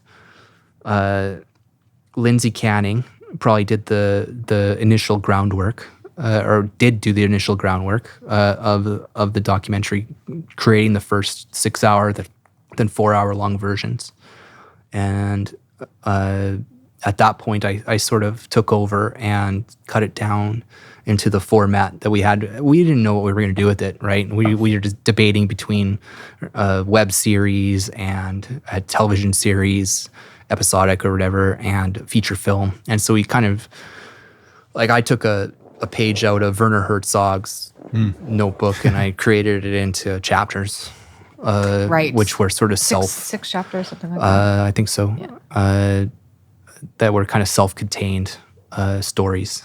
Lindsay Canning probably did the initial groundwork, or did do the initial groundwork of the documentary, creating the first 6 hour, then 4 hour long versions, and at that point, I sort of took over and cut it down into the format that we had. We didn't know what we were going to do with it, right? We were just debating between web series and a television series, episodic or whatever, and feature film. And so we kind of, like, I took a page out of Werner Herzog's notebook and I created it into chapters. Right. Which were sort of Six chapters, something like that. I think so. Yeah. That were kind of self-contained stories.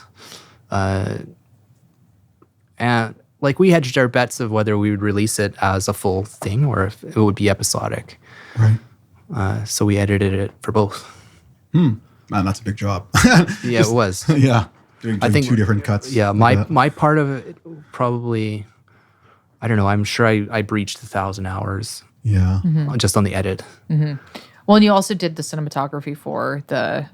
And like we hedged our bets of whether we would release it as a full thing or if it would be episodic. Right. So we edited it for both. Man, that's a big job. Yeah, it was. Yeah. Doing I think two different cuts. Yeah, like that. my part of it probably, I don't know, I'm sure I breached 1,000 hours Yeah. just on the edit. Well, and you also did the cinematography for the,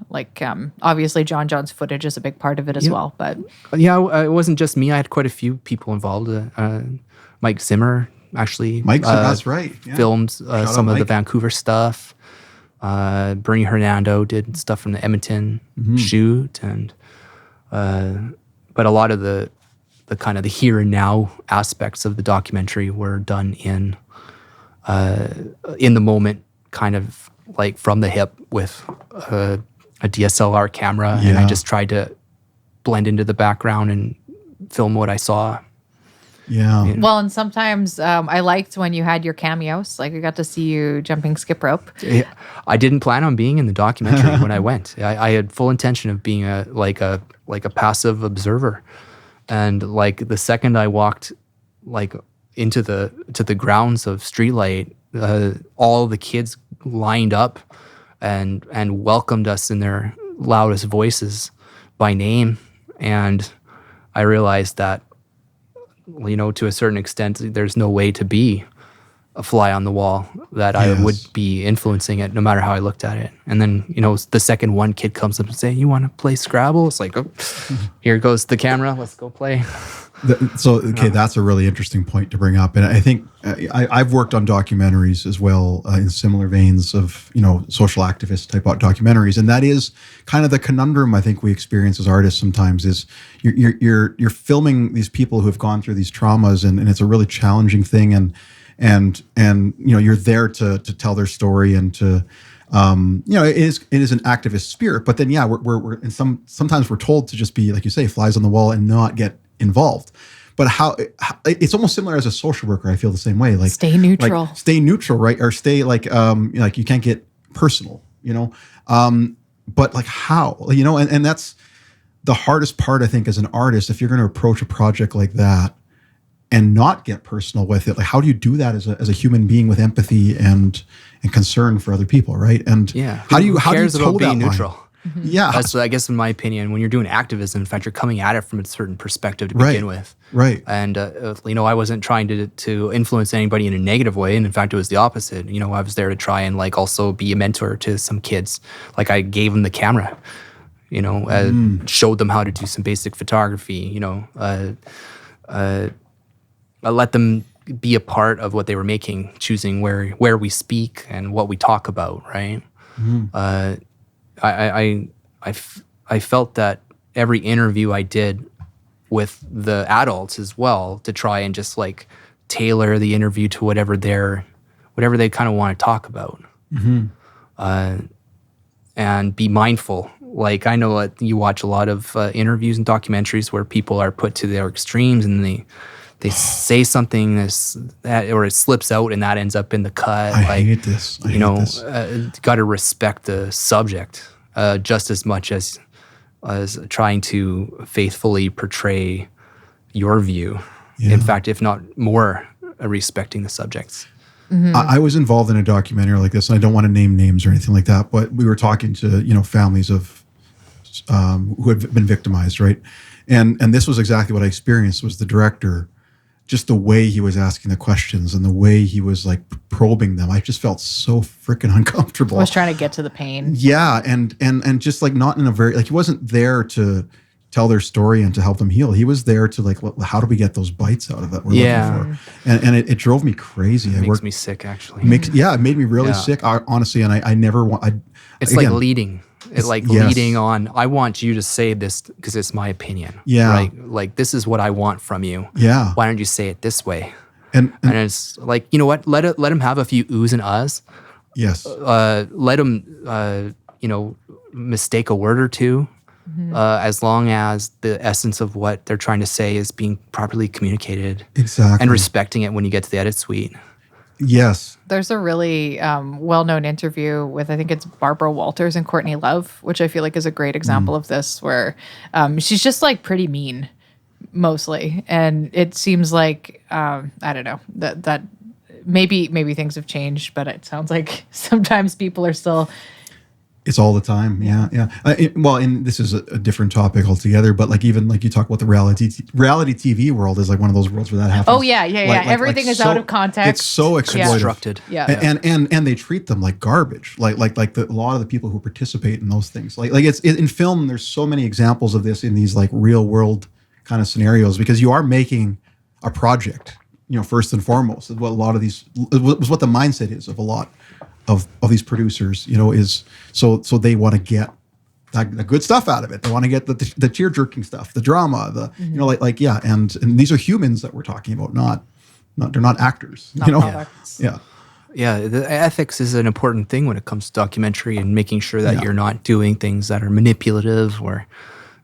obviously John's footage is a big part of it as well, but Yeah, it wasn't just me. I had quite a few people involved. Mike Zimmer actually. That's right. Yeah. Filmed Shout some out of the Mike. Mm-hmm. Vancouver stuff. Bernie Hernando did stuff from the Edmonton shoot, and but a lot of the kind of the here and now aspects of the documentary were done in the moment, kind of like from the hip with a DSLR camera, and I Yeah. just tried to blend into the background and film what I saw. Yeah. Well, and sometimes I liked when you had your cameos. Like I got to see you jumping skip rope. I didn't plan on being in the documentary when I went. I had full intention of being a passive observer, and like the second I walked like into the grounds of Streetlight, all the kids lined up and welcomed us in their loudest voices by name, and I realized that, you know, to a certain extent, there's no way to be a fly on the wall that I would be influencing it no matter how I looked at it. And then, the second one kid comes up and say, "You want to play Scrabble?" It's like, oh, here goes the camera. Let's go play. That's a really interesting point to bring up. And I think I've worked on documentaries as well in similar veins of, social activist type documentaries. And that is kind of the conundrum I think we experience as artists sometimes is you're filming these people who have gone through these traumas and it's a really challenging thing. And you're there to tell their story and to it is an activist spirit, but then we're and sometimes we're told to just be, like you say, flies on the wall and not get involved. But how it's almost similar as a social worker. I feel the same way. Like stay neutral, right? Or stay like you can't get personal, but like how, and that's the hardest part I think as an artist. If you're going to approach a project like that and not get personal with it, like how do you do that as a human being with empathy and concern for other people, right? And how do you toe being that neutral? line? Yeah, that's, I guess, in my opinion, when you're doing activism, in fact, you're coming at it from a certain perspective to begin with, right? And I wasn't trying to influence anybody in a negative way, and in fact, it was the opposite. I was there to try and also be a mentor to some kids. Like I gave them the camera, showed them how to do some basic photography. I let them be a part of what they were making, choosing where we speak and what we talk about, right? Mm-hmm. I felt that every interview I did with the adults as well to try and just tailor the interview to whatever they kind of want to talk about, and be mindful. Like I know you watch a lot of interviews and documentaries where people are put to their extremes and they say something or it slips out and that ends up in the cut. I hate this. Got to respect the subject just as much as trying to faithfully portray your view. Yeah. In fact, if not more, respecting the subjects. Mm-hmm. I was involved in a documentary like this, and I don't want to name names or anything like that, but we were talking to families of who had been victimized, right? And this was exactly what I experienced. Was the director, just the way he was asking the questions and the way he was probing them, I just felt so freaking uncomfortable. I was trying to get to the pain. Yeah, and just not in a very he wasn't there to tell their story and to help them heal. He was there to how do we get those bites out of that we're looking for? And it drove me crazy. It makes me sick, actually. It made me really sick, honestly. And I never want. It's again, leading. It's leading on. I want you to say this because it's my opinion. Yeah. Right. This is what I want from you. Yeah. Why don't you say it this way? And it's you know what? Let him have a few oohs and uhs. Yes. Let him mistake a word or two. Mm-hmm. As long as the essence of what they're trying to say is being properly communicated. Exactly. And respecting it when you get to the edit suite. Yes. There's a really well-known interview with, I think it's Barbara Walters and Courtney Love, which I feel like is a great example of this, where she's just pretty mean, mostly. And it seems like, I don't know, that maybe things have changed, but it sounds like sometimes people are still... It's all the time. Yeah. And this is a different topic altogether, but even you talk about the reality TV world is one of those worlds where that happens. Oh yeah. Everything is out of context. It's so constructed. Yeah. And they treat them like garbage. A lot of the people who participate in those things. It's in film, there's so many examples of this in these real world kind of scenarios, because you are making a project, first and foremost. What a lot of these was what the mindset is of a lot of these producers, is so they want to get the good stuff out of it. They want to get the tear jerking stuff, the drama, and these are humans that we're talking about, not they're not actors, products. Yeah, the ethics is an important thing when it comes to documentary and making sure that you're not doing things that are manipulative or.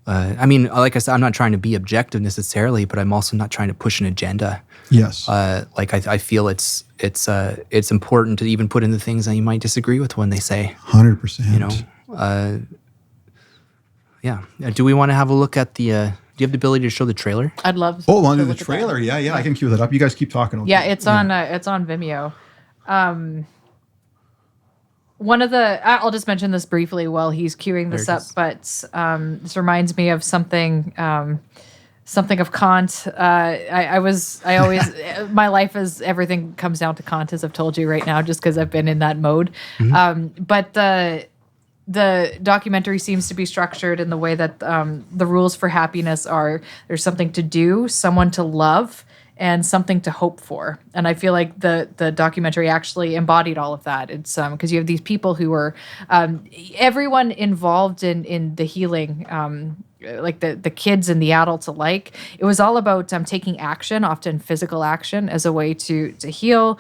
Like I said, I'm not trying to be objective necessarily, but I'm also not trying to push an agenda. Yes. I feel it's important to even put in the things that you might disagree with when they say. 100%. Yeah. Do we want to have a look at the? Do you have the ability to show the trailer? I'd love. Oh, on the trailer. Yeah. I can cue that up. You guys keep talking. Yeah, it's on Vimeo. One of the, I'll just mention this briefly while he's queuing this up, but this reminds me of something something of Kant. I always, my life is, everything comes down to Kant, as I've told you right now, just because I've been in that mode. But the documentary seems to be structured in the way that the rules for happiness are: there's something to do, someone to love, and something to hope for. And I feel like the documentary actually embodied all of that. It's because you have these people who are everyone involved in the healing, like the kids and the adults alike. It was all about taking action, often physical action, as a way to heal,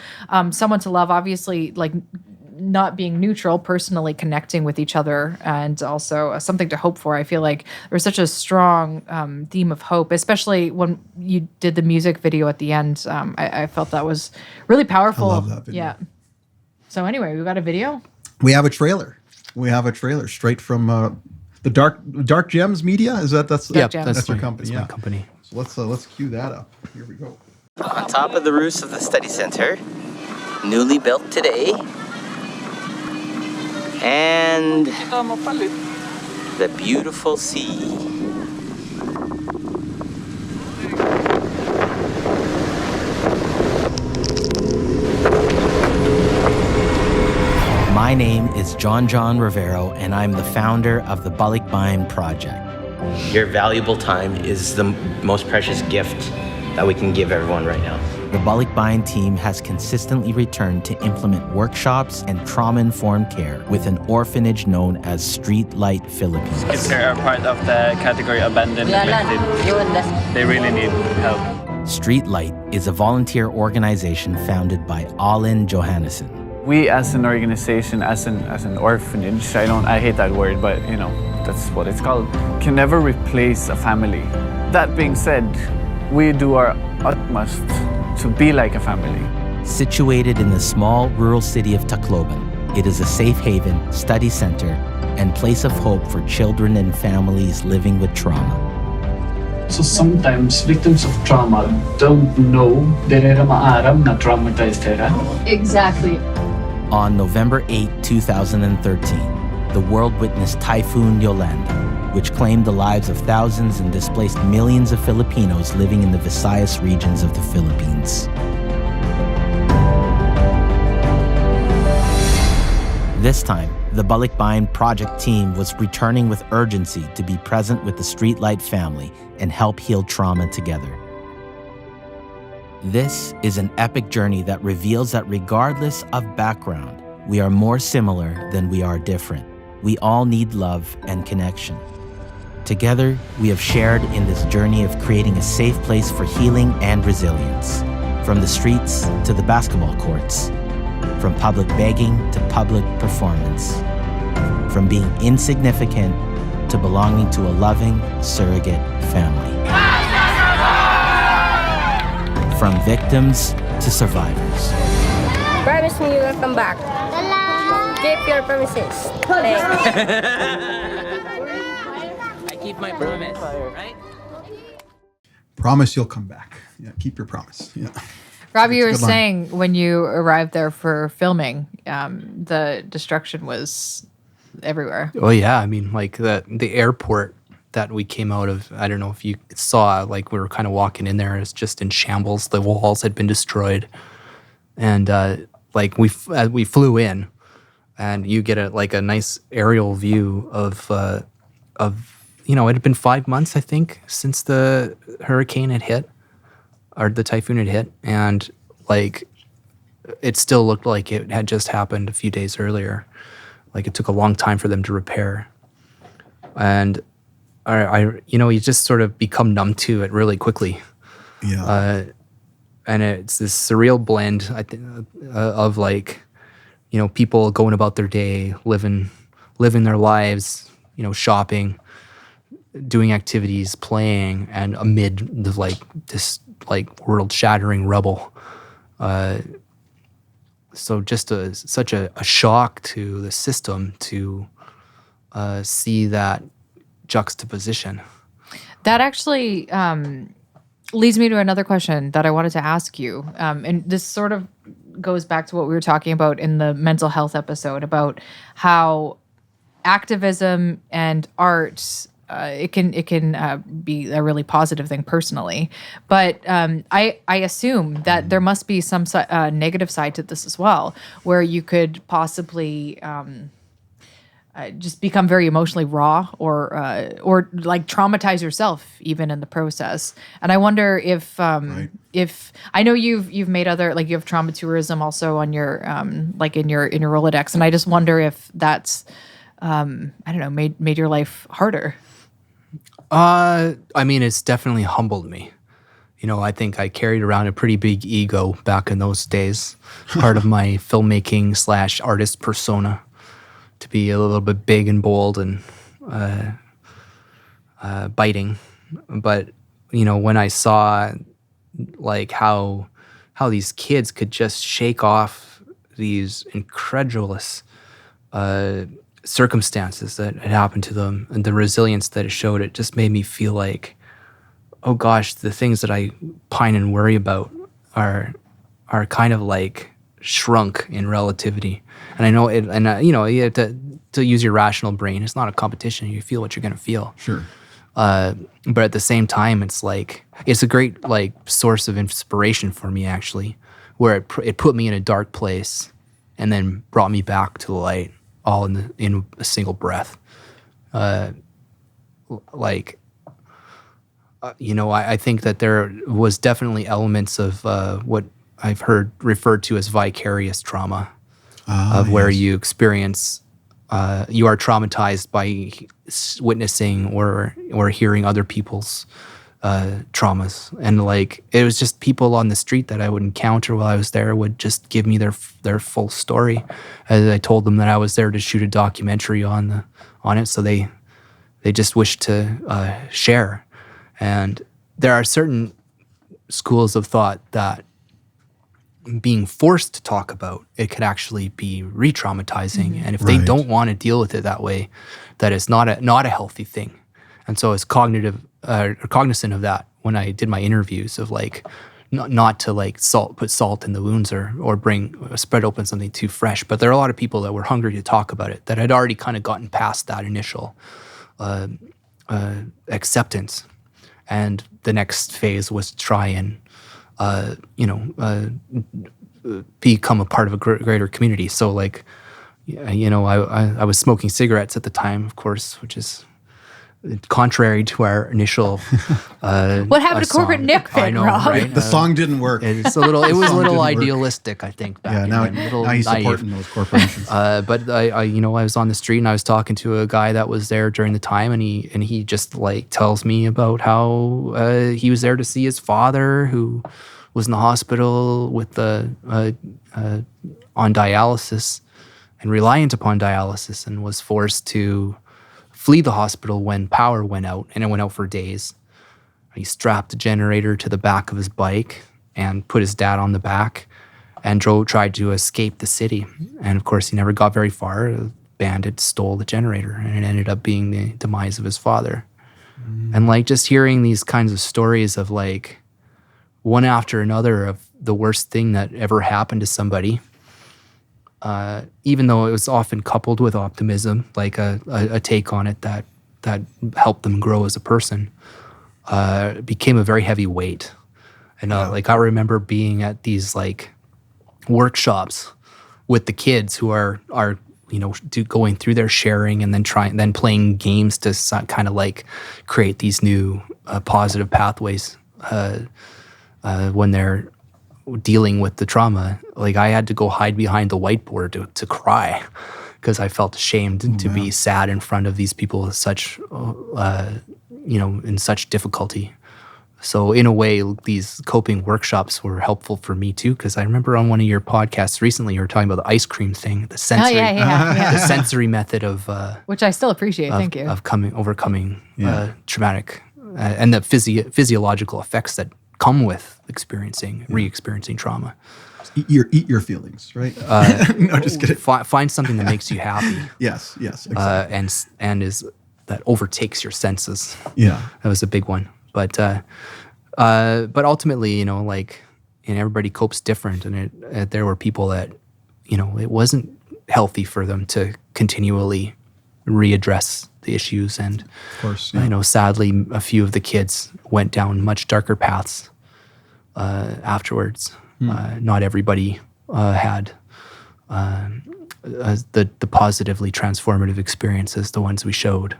someone to love, obviously, like not being neutral, personally connecting with each other, and also something to hope for. I feel like there was such a strong theme of hope, especially when you did the music video at the end. I felt that was really powerful. I love that video. Yeah. So anyway, we got a video. We have a trailer. Straight from the Dark Gems Media. Is that's Dark Gems. that's your my- company? that's my Yeah. company. So let's cue that up. Here we go. On top of the roofs of the study center, newly built today. And the beautiful sea. My name is John Rivero, and I'm the founder of the Balikbayan project. Your valuable time is the most precious gift that we can give everyone right now. The Balikbayan team has consistently returned to implement workshops and trauma-informed care with an orphanage known as Street Light Philippines. Kids here are part of the category abandoned neglected. They really need help. Street Light is a volunteer organization founded by Alin Johannesson. We as an organization, as an orphanage, I hate that word, but that's what it's called, can never replace a family. That being said, we do our utmost to be like a family. Situated in the small rural city of Tacloban, it is a safe haven, study center, and place of hope for children and families living with trauma. So sometimes victims of trauma don't know they're maaram na traumatized. Exactly. On November 8, 2013, the world witnessed Typhoon Yolanda, which claimed the lives of thousands and displaced millions of Filipinos living in the Visayas regions of the Philippines. This time, the Balikbayan project team was returning with urgency to be present with the Streetlight family and help heal trauma together. This is an epic journey that reveals that regardless of background, we are more similar than we are different. We all need love and connection. Together, we have shared in this journey of creating a safe place for healing and resilience. From the streets to the basketball courts, from public begging to public performance, from being insignificant to belonging to a loving surrogate family. From victims to survivors. Promise me you will come back. Keep your promises. I keep my promise, right? Promise you'll come back. Yeah, keep your promise. Yeah. Rob, you were Good line. saying when you arrived there for filming, the destruction was everywhere. Oh yeah, I mean, like the airport that we came out of, I don't know if you saw, like we were kind of walking in there, it's just in shambles. The walls had been destroyed, and like we flew in, and you get a nice aerial view of it had been 5 months, I think, since the hurricane had hit, or the typhoon had hit, and like it still looked like it had just happened a few days earlier. Like it took a long time for them to repair, and you just sort of become numb to it really quickly. Yeah. And it's this surreal blend, I think, of like, people going about their day, living their lives, shopping, doing activities, playing, and amid this world-shattering rubble. So just such a shock to the system to see that juxtaposition. That actually leads me to another question that I wanted to ask you. And this sort of goes back to what we were talking about in the mental health episode about how activism and art it can be a really positive thing personally. But I assume that there must be some negative side to this as well, where you could possibly just become very emotionally raw, or like traumatize yourself even in the process. And I wonder if I know you've made other, like you have trauma tourism also on your like in your Rolodex, and I just wonder if that's I don't know, made your life harder. I mean, it's definitely humbled me. I think I carried around a pretty big ego back in those days, part of my filmmaking / artist persona, to be a little bit big and bold and biting. But when I saw like how these kids could just shake off these incredulous circumstances that had happened to them, and the resilience that it showed, it just made me feel like, oh gosh, the things that I pine and worry about are kind of like shrunk in relativity. And I know it, and you have to use your rational brain. It's not a competition. You feel what you're going to feel. Sure. But at the same time, it's like, it's a great like source of inspiration for me, actually, where it put me in a dark place and then brought me back to the light, all in a single breath. I think that there was definitely elements of what I've heard referred to as vicarious trauma, where you experience, you are traumatized by witnessing or hearing other people's traumas. And like, it was just people on the street that I would encounter while I was there would just give me their full story. As I told them that I was there to shoot a documentary on it, so they just wished to share. And there are certain schools of thought that being forced to talk about it could actually be re-traumatizing. And if they don't want to deal with it that way, that it's not a healthy thing. And so I was cognizant of that when I did my interviews, of like not to like put salt in the wounds or spread open something too fresh. But there are a lot of people that were hungry to talk about it, that had already kind of gotten past that initial acceptance. And the next phase was to try and become a part of a greater community. So like, I was smoking cigarettes at the time, of course, which is contrary to our initial what happened to corporate Nick then, Rob? Right? The song didn't work. It was a little idealistic, I think, back now he's naive. supporting those corporations. But I was on the street and I was talking to a guy that was there during the time, and he just like tells me about how he was there to see his father, who was in the hospital with on dialysis and reliant upon dialysis, and was forced to flee the hospital when power went out, and it went out for days. He strapped a generator to the back of his bike and put his dad on the back and tried to escape the city. And of course, he never got very far. A bandit stole the generator, and it ended up being the demise of his father. And like, just hearing these kinds of stories of like one after another of the worst thing that ever happened to somebody, even though it was often coupled with optimism, like a take on it that helped them grow as a person, became a very heavy weight. And like, I remember being at these like workshops with the kids who are going through their sharing, and then playing games to kind of like create these new positive pathways when they're dealing with the trauma. Like, I had to go hide behind the whiteboard to cry, because I felt ashamed to be sad in front of these people with such, in such difficulty. So in a way, these coping workshops were helpful for me too, because I remember on one of your podcasts recently, you were talking about the ice cream thing, the sensory, the sensory method of which I still appreciate. Thank you. Of overcoming traumatic and the physiological effects that come with re-experiencing trauma. Eat your feelings, right? No, just kidding. Find something that makes you happy. Yes, exactly. And that overtakes your senses. Yeah, that was a big one. But ultimately, everybody copes different, and there were people that, it wasn't healthy for them to continually readdress the issues. And Of course, yeah. I know, sadly, a few of the kids went down much darker paths afterwards. Not everybody had the positively transformative experiences, the ones we showed.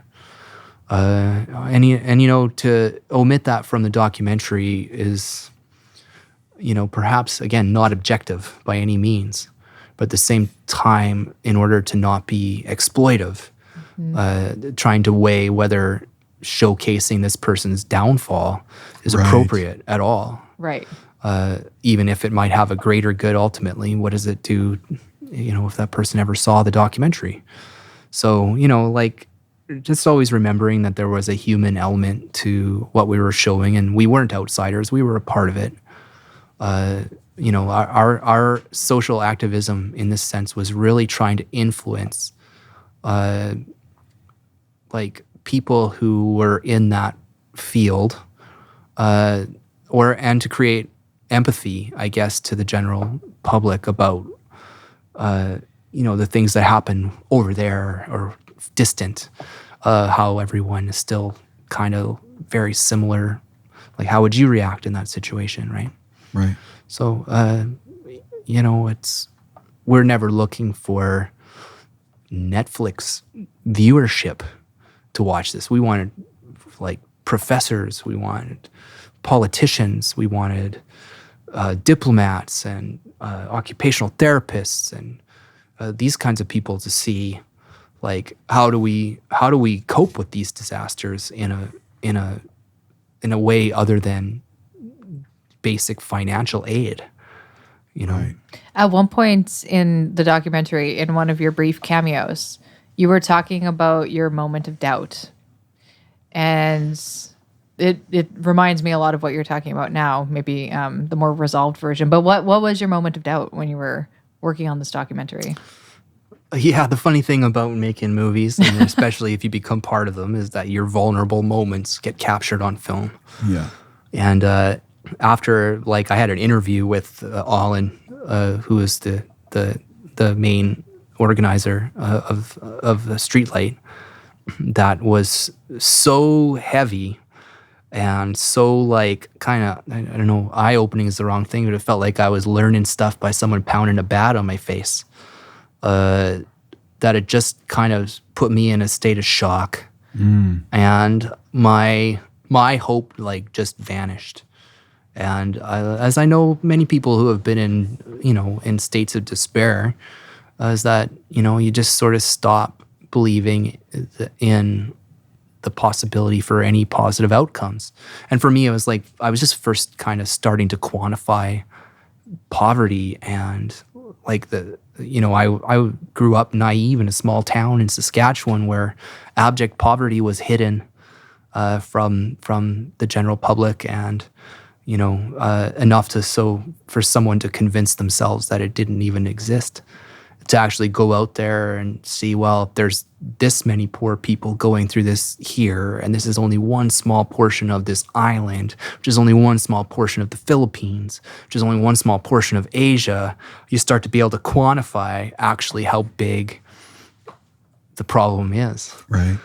And you know, to omit that from the documentary is, you know, perhaps, again, not objective by any means, but at the same time, in order to not be exploitive, trying to weigh whether showcasing this person's downfall is appropriate at all. Right. Even if it might have a greater good ultimately, what does it do, you know, if that person ever saw the documentary? So, you know, like, just always remembering that there was a human element to what we were showing, and we weren't outsiders, we were a part of it. You know, our social activism in this sense was really trying to influence like people who were in that field, and to create empathy, I guess, to the general public about you know, the things that happen over there or distant, how everyone is still kind of very similar. Like, how would you react in that situation, right? Right. So, you know, we're never looking for Netflix viewership to watch this. We wanted, like, professors, we wanted politicians, we wanted diplomats and occupational therapists and these kinds of people to see, like, how do we cope with these disasters in a way other than basic financial aid, you know? Right. At one point in the documentary, in one of your brief cameos, you were talking about your moment of doubt. And it reminds me a lot of what you're talking about now, maybe the more resolved version. But what was your moment of doubt when you were working on this documentary? Yeah, the funny thing about making movies, and especially if you become part of them, is that your vulnerable moments get captured on film. Yeah. And after, like, I had an interview with Alan, who is the main organizer of the Streetlight, that was so heavy and so, like, kind of, I don't know, eye-opening is the wrong thing, but it felt like I was learning stuff by someone pounding a bat on my face. That it just kind of put me in a state of shock. And my hope, like, just vanished. And as I know many people who have been in, you know, in states of despair, is that, you know, you just sort of stop believing in the possibility for any positive outcomes. And for me, it was like, I was just first kind of starting to quantify poverty, and, like, you know, I grew up naive in a small town in Saskatchewan where abject poverty was hidden from the general public, and, you know, enough for someone to convince themselves that it didn't even exist. To actually go out there and see, well, there's this many poor people going through this here, and this is only one small portion of this island, which is only one small portion of the Philippines, which is only one small portion of Asia. You start to be able to quantify actually how big the problem is. Right.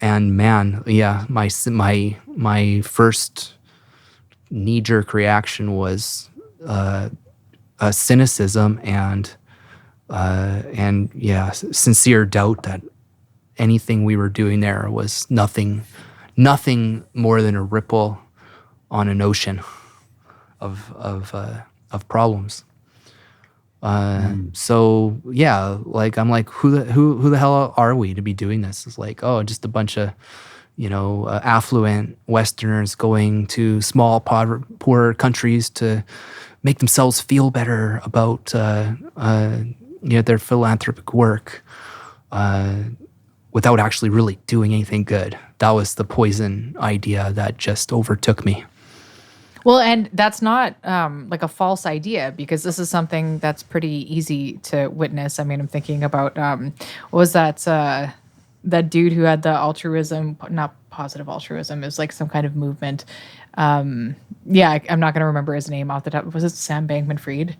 And man, yeah, my first knee-jerk reaction was a cynicism and yeah, sincere doubt that anything we were doing there was nothing more than a ripple on an ocean of problems. So yeah, like, I'm like, who the hell are we to be doing this? It's like, oh, just a bunch of, you know, affluent Westerners going to small poor countries to make themselves feel better about you know, their philanthropic work without actually really doing anything good. That was the poison idea that just overtook me. Well, and that's not like a false idea, because this is something that's pretty easy to witness. I mean, I'm thinking about what was that dude who had the altruism, not positive altruism, it was like some kind of movement. Yeah, I'm not going to remember his name off the top. Was it Sam Bankman-Fried?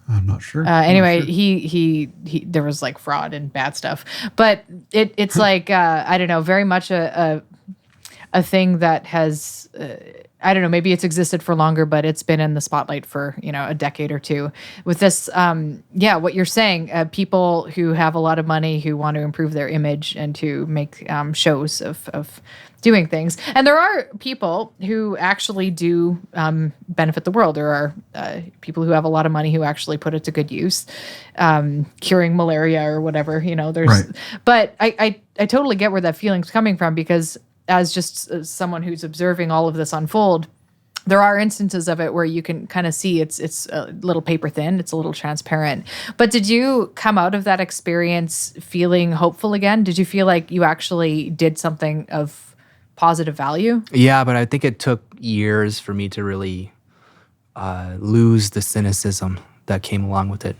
I'm not sure. Anyway, he there was like fraud and bad stuff, but it's like I don't know, very much a thing that has I don't know, maybe it's existed for longer, but it's been in the spotlight for a decade or two. With this, what you're saying, people who have a lot of money who want to improve their image and to make shows of doing things, and there are people who actually do benefit the world. There are people who have a lot of money who actually put it to good use, curing malaria or whatever. There's, Right. But I totally get where that feeling's coming from, because as just someone who's observing all of this unfold, there are instances of it where you can kind of see it's a little paper thin, it's a little transparent. But did you come out of that experience feeling hopeful again? Did you feel like you actually did something of positive value? Yeah, but I think it took years for me to really lose the cynicism that came along with it.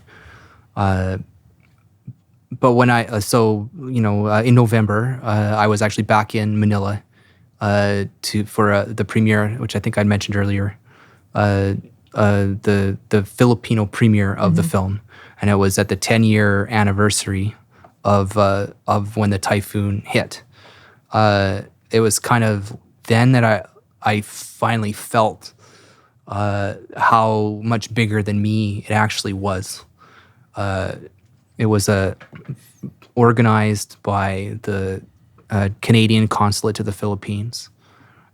But when in November, I was actually back in Manila for the premiere, which I think I mentioned earlier, the Filipino premiere of the film, and it was at the 10-year anniversary of when the typhoon hit. It was kind of then that I finally felt how much bigger than me it actually was. It was organized by the Canadian consulate to the Philippines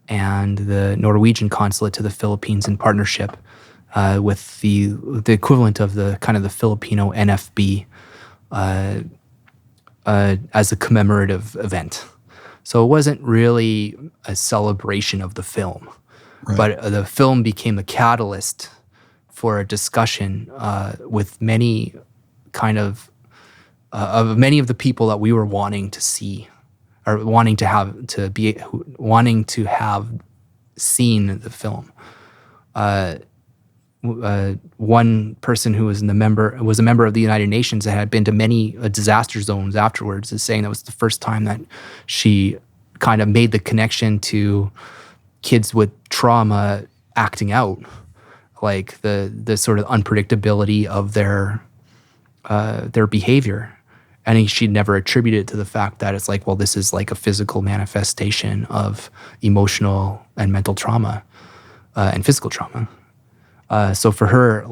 and the Norwegian consulate to the Philippines in partnership with the equivalent of the kind of the Filipino NFB as a commemorative event. So it wasn't really a celebration of the film, Right. but the film became a catalyst for a discussion with many kind of many of the people that we were wanting to see, or wanting to have seen the film. One person who was a member of the United Nations that had been to many disaster zones afterwards is saying that was the first time that she kind of made the connection to kids with trauma acting out, like the sort of unpredictability of their behavior. And she'd never attributed it to the fact that it's like, well, this is like a physical manifestation of emotional and mental trauma and physical trauma. So for her,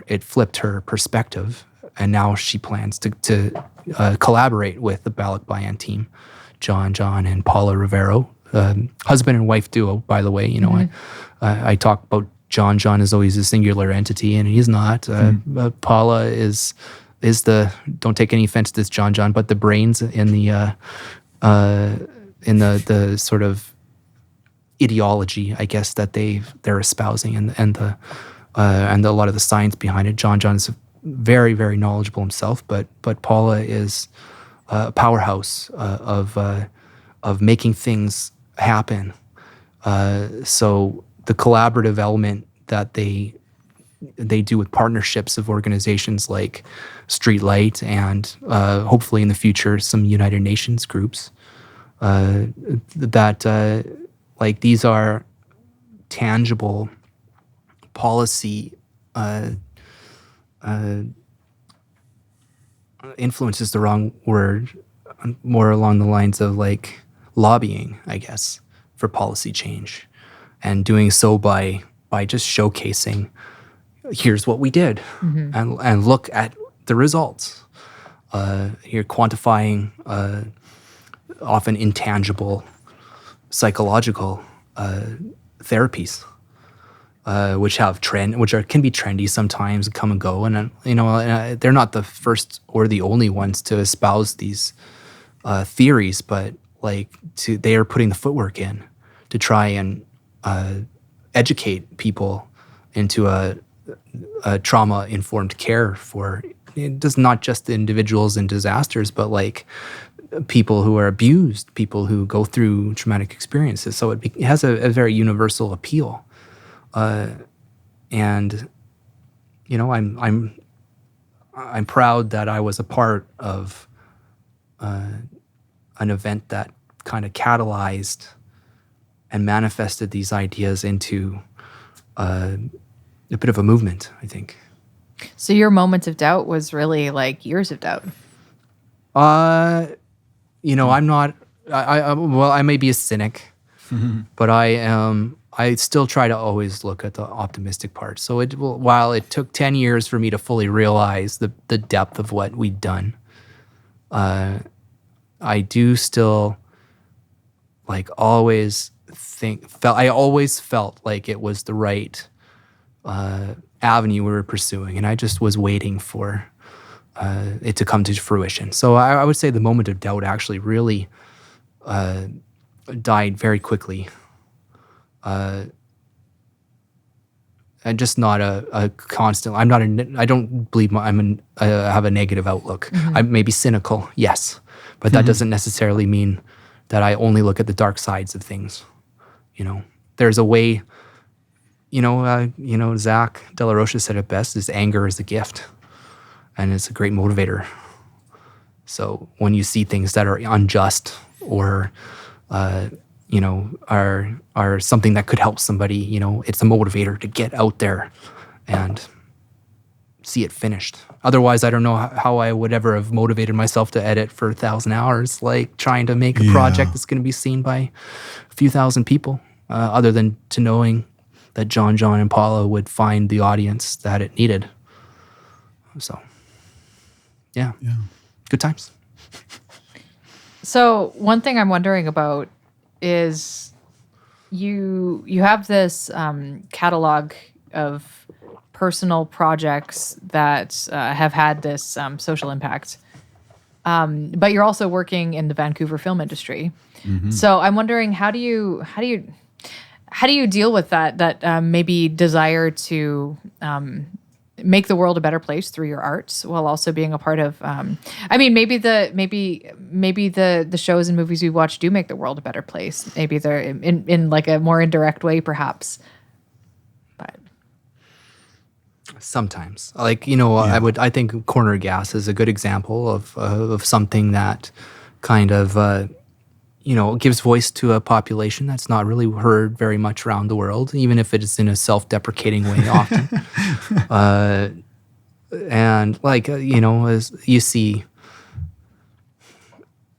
it flipped her perspective, and now she plans to collaborate with the Balikbayan team, John, and Paula Rivero, husband and wife duo, by the way. I talk about John is always a singular entity, and he's not. Paula is the, don't take any offense to this John, but the brains in the sort of ideology, I guess, that they're espousing, and a lot of the science behind it. John is very, very knowledgeable himself, but Paula is a powerhouse of making things happen. So the collaborative element that they do with partnerships of organizations like Streetlight and hopefully in the future some United Nations groups, like these are tangible policy influence is the wrong word, more along the lines of like lobbying, I guess, for policy change, and doing so by just showcasing, here's what we did, and look at the results. You're quantifying often intangible psychological therapies, which can be trendy sometimes, come and go, and they're not the first or the only ones to espouse these theories, but they are putting the footwork in to try and educate people into a trauma-informed care for not just individuals in disasters, but like people who are abused, people who go through traumatic experiences. So it has a very universal appeal, and I'm proud that I was a part of an event that kind of catalyzed and manifested these ideas into a bit of a movement, I think. So your moments of doubt was really like years of doubt. I'm not. Well, I may be a cynic, but I still try to always look at the optimistic part. So while it took 10 years for me to fully realize the depth of what we'd done, I do still always I always felt like it was the right avenue we were pursuing, and I just was waiting for it to come to fruition. So I would say the moment of doubt actually really died very quickly. I'm just not a constant. I don't believe I have a negative outlook. I may be cynical, yes, but that doesn't necessarily mean that I only look at the dark sides of things. There's a way. Zach De La Rocha said it best: "Is anger is a gift, and it's a great motivator." So when you see things that are unjust or are something that could help somebody, it's a motivator to get out there and see it finished. Otherwise, I don't know how I would ever have motivated myself to edit for 1,000 hours, trying to make a project that's going to be seen by a few thousand people, other than to knowing that John and Paula would find the audience that it needed. So, yeah. Good times. So one thing I'm wondering about is you have this catalog of personal projects that have had this social impact, but you're also working in the Vancouver film industry. So I'm wondering, how do you deal with that maybe desire to make the world a better place through your arts, while also being a part of maybe the shows and movies we watch do make the world a better place. Maybe they're in a more indirect way, perhaps. But sometimes, I think Corner Gas is a good example of something that kind of gives voice to a population that's not really heard very much around the world, even if it is in a self-deprecating way often. As you see,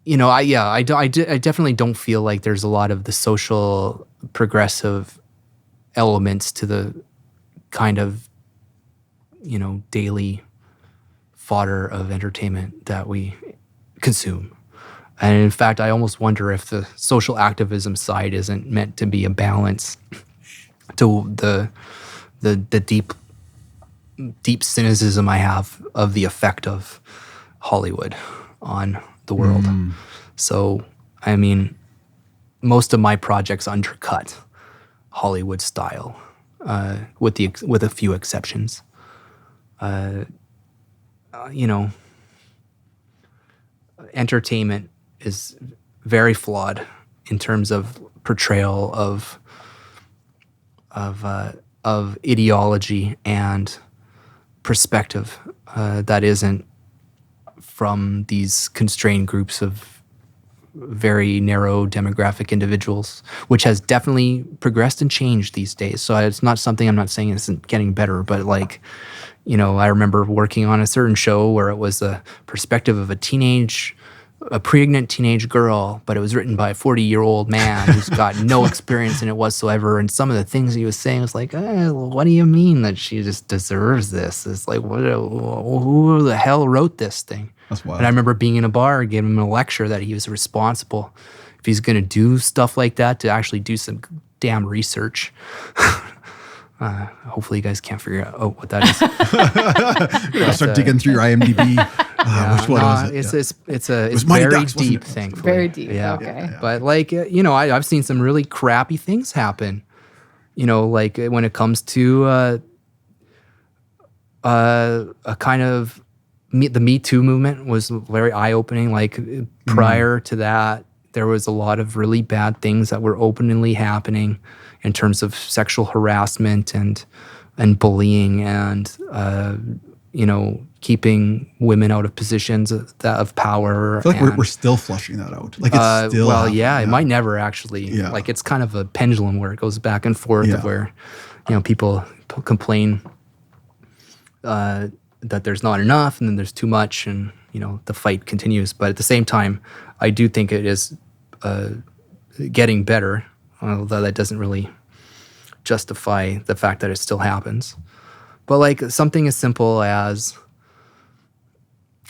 I definitely don't feel like there's a lot of the social progressive elements to the kind of, daily fodder of entertainment that we consume. And in fact, I almost wonder if the social activism side isn't meant to be a balance to the deep cynicism I have of the effect of Hollywood on the world. So, most of my projects undercut Hollywood style, with a few exceptions. Entertainment is very flawed in terms of portrayal of ideology and perspective that isn't from these constrained groups of very narrow demographic individuals, which has definitely progressed and changed these days. So it's not something, I'm not saying it isn't getting better, but I remember working on a certain show where it was a perspective of a pregnant teenage girl, but it was written by a 40-year-old man who's got no experience in it whatsoever. And some of the things he was saying was like, what do you mean that she just deserves this? It's like, who the hell wrote this thing? That's wild. And I remember being in a bar, giving him a lecture that he was responsible, if he's going to do stuff like that, to actually do some damn research. Hopefully you guys can't figure out what that is. Start digging through your IMDb. Which one was it? It's very deep, thankfully. Very deep. Yeah. Okay. But I've seen some really crappy things happen. When it comes to a kind of the Me Too movement was very eye-opening. Prior to that, there was a lot of really bad things that were openly happening in terms of sexual harassment and bullying and keeping women out of positions of power. I feel like we're still flushing that out. It's still it might never actually. Yeah. It's kind of a pendulum where it goes back and forth of where people complain that there's not enough, and then there's too much, and the fight continues. But at the same time, I do think it is getting better, although that doesn't really justify the fact that it still happens. But like something as simple as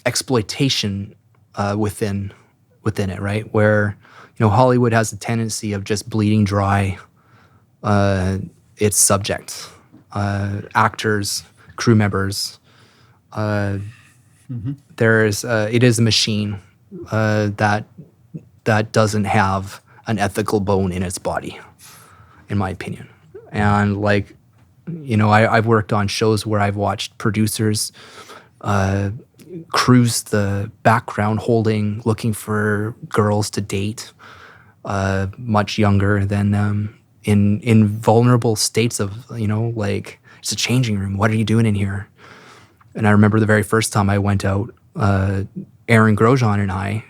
exploitation within it, right? Where Hollywood has a tendency of just bleeding dry its subjects, actors, crew members. It is a machine that doesn't have an ethical bone in its body, in my opinion. And like, I've worked on shows where I've watched producers cruise the background looking for girls to date, much younger than them, in vulnerable states of, like, it's a changing room. What are you doing in here? And I remember the very first time I went out, Aaron Grosjean and I,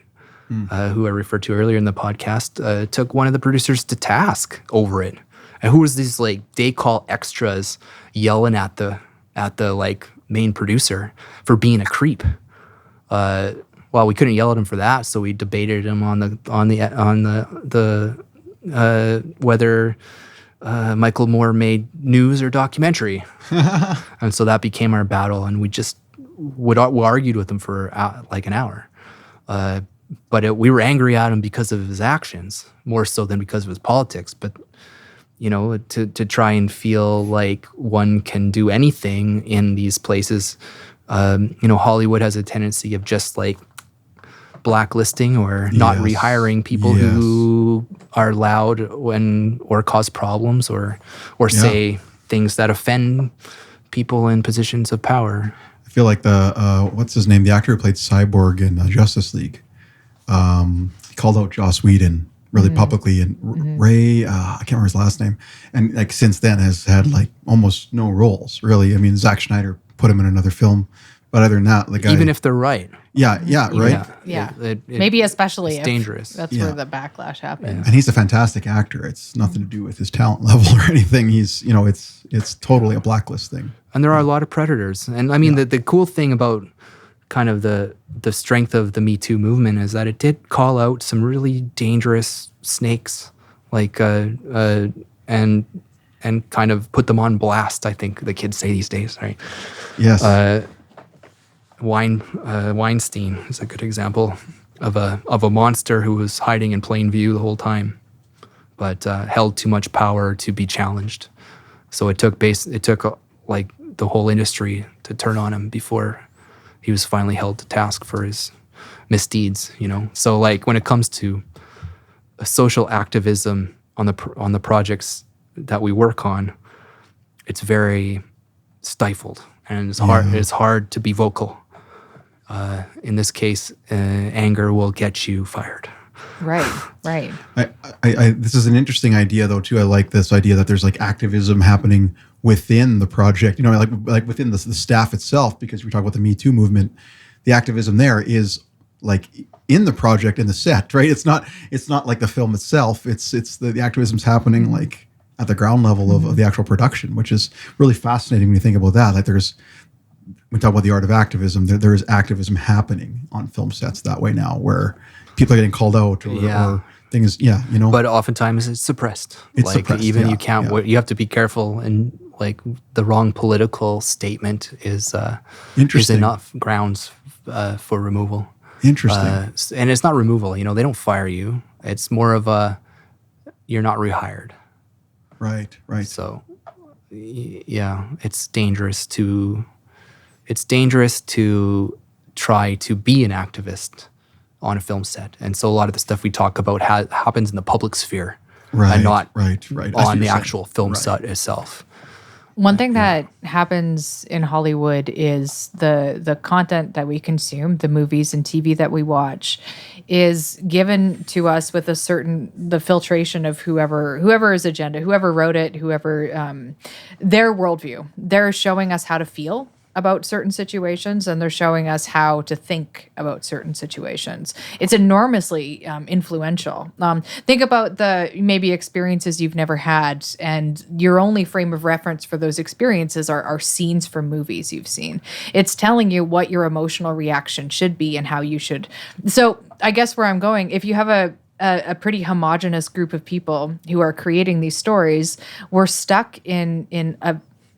who I referred to earlier in the podcast, took one of the producers to task over it. And who was these like day call extras yelling at the like main producer for being a creep? Well, we couldn't yell at him for that, so we debated him on the whether Michael Moore made news or documentary, and so that became our battle, and we just we argued with him for like an hour. But we were angry at him because of his actions more so than because of his politics. But to try and feel like one can do anything in these places, Hollywood has a tendency of just like blacklisting or not rehiring people who are loud or cause problems or say things that offend people in positions of power. I feel like what's his name? The actor who played Cyborg in Justice League. He called out Joss Whedon really publicly, and Ray, I can't remember his last name. And like since then has had like almost no roles, really. I mean, Zack Snyder put him in another film, but other than that, the guy, even if they're right. Right. Yeah. Maybe especially it's dangerous. That's where the backlash happens. And he's a fantastic actor. It's nothing to do with his talent level or anything. He's, it's totally a blacklist thing. And there are a lot of predators. And I mean, the cool thing about kind of the strength of the Me Too movement is that it did call out some really dangerous snakes, like and kind of put them on blast. I think the kids say these days, right? Yes. Weinstein is a good example of a monster who was hiding in plain view the whole time, but held too much power to be challenged. So it took like the whole industry to turn on him before he was finally held to task for his misdeeds. So like when it comes to social activism on the projects that we work on, it's very stifled and it's hard. It's hard to be vocal. In this case, anger will get you fired. Right. This is an interesting idea, though, too. I like this idea that there's like activism happening within the project, like within the staff itself, because we talk about the Me Too movement. The activism there is like in the project, in the set, right? It's not like the film itself. It's the activism's happening like at the ground level of the actual production, which is really fascinating when you think about that. Like we talk about the art of activism, there is activism happening on film sets that way now, where people are getting called out or things, But oftentimes it's suppressed. It's suppressed, you can't. You have to be careful, and like the wrong political statement is enough grounds for removal. Interesting. And it's not removal. They don't fire you. It's more of you're not rehired. Right. So, it's dangerous to try to be an activist on a film set. And so a lot of the stuff we talk about happens in the public sphere, and not on the actual film set itself. One thing that happens in Hollywood is the content that we consume, the movies and TV that we watch, is given to us with the filtration of whoever's agenda, whoever wrote it, whoever their worldview. They're showing us how to feel about certain situations, and they're showing us how to think about certain situations. It's enormously influential. Think about the maybe experiences you've never had, and your only frame of reference for those experiences are scenes from movies you've seen. It's telling you what your emotional reaction should be and how you should. So I guess where I'm going, if you have a pretty homogenous group of people who are creating these stories, we're stuck in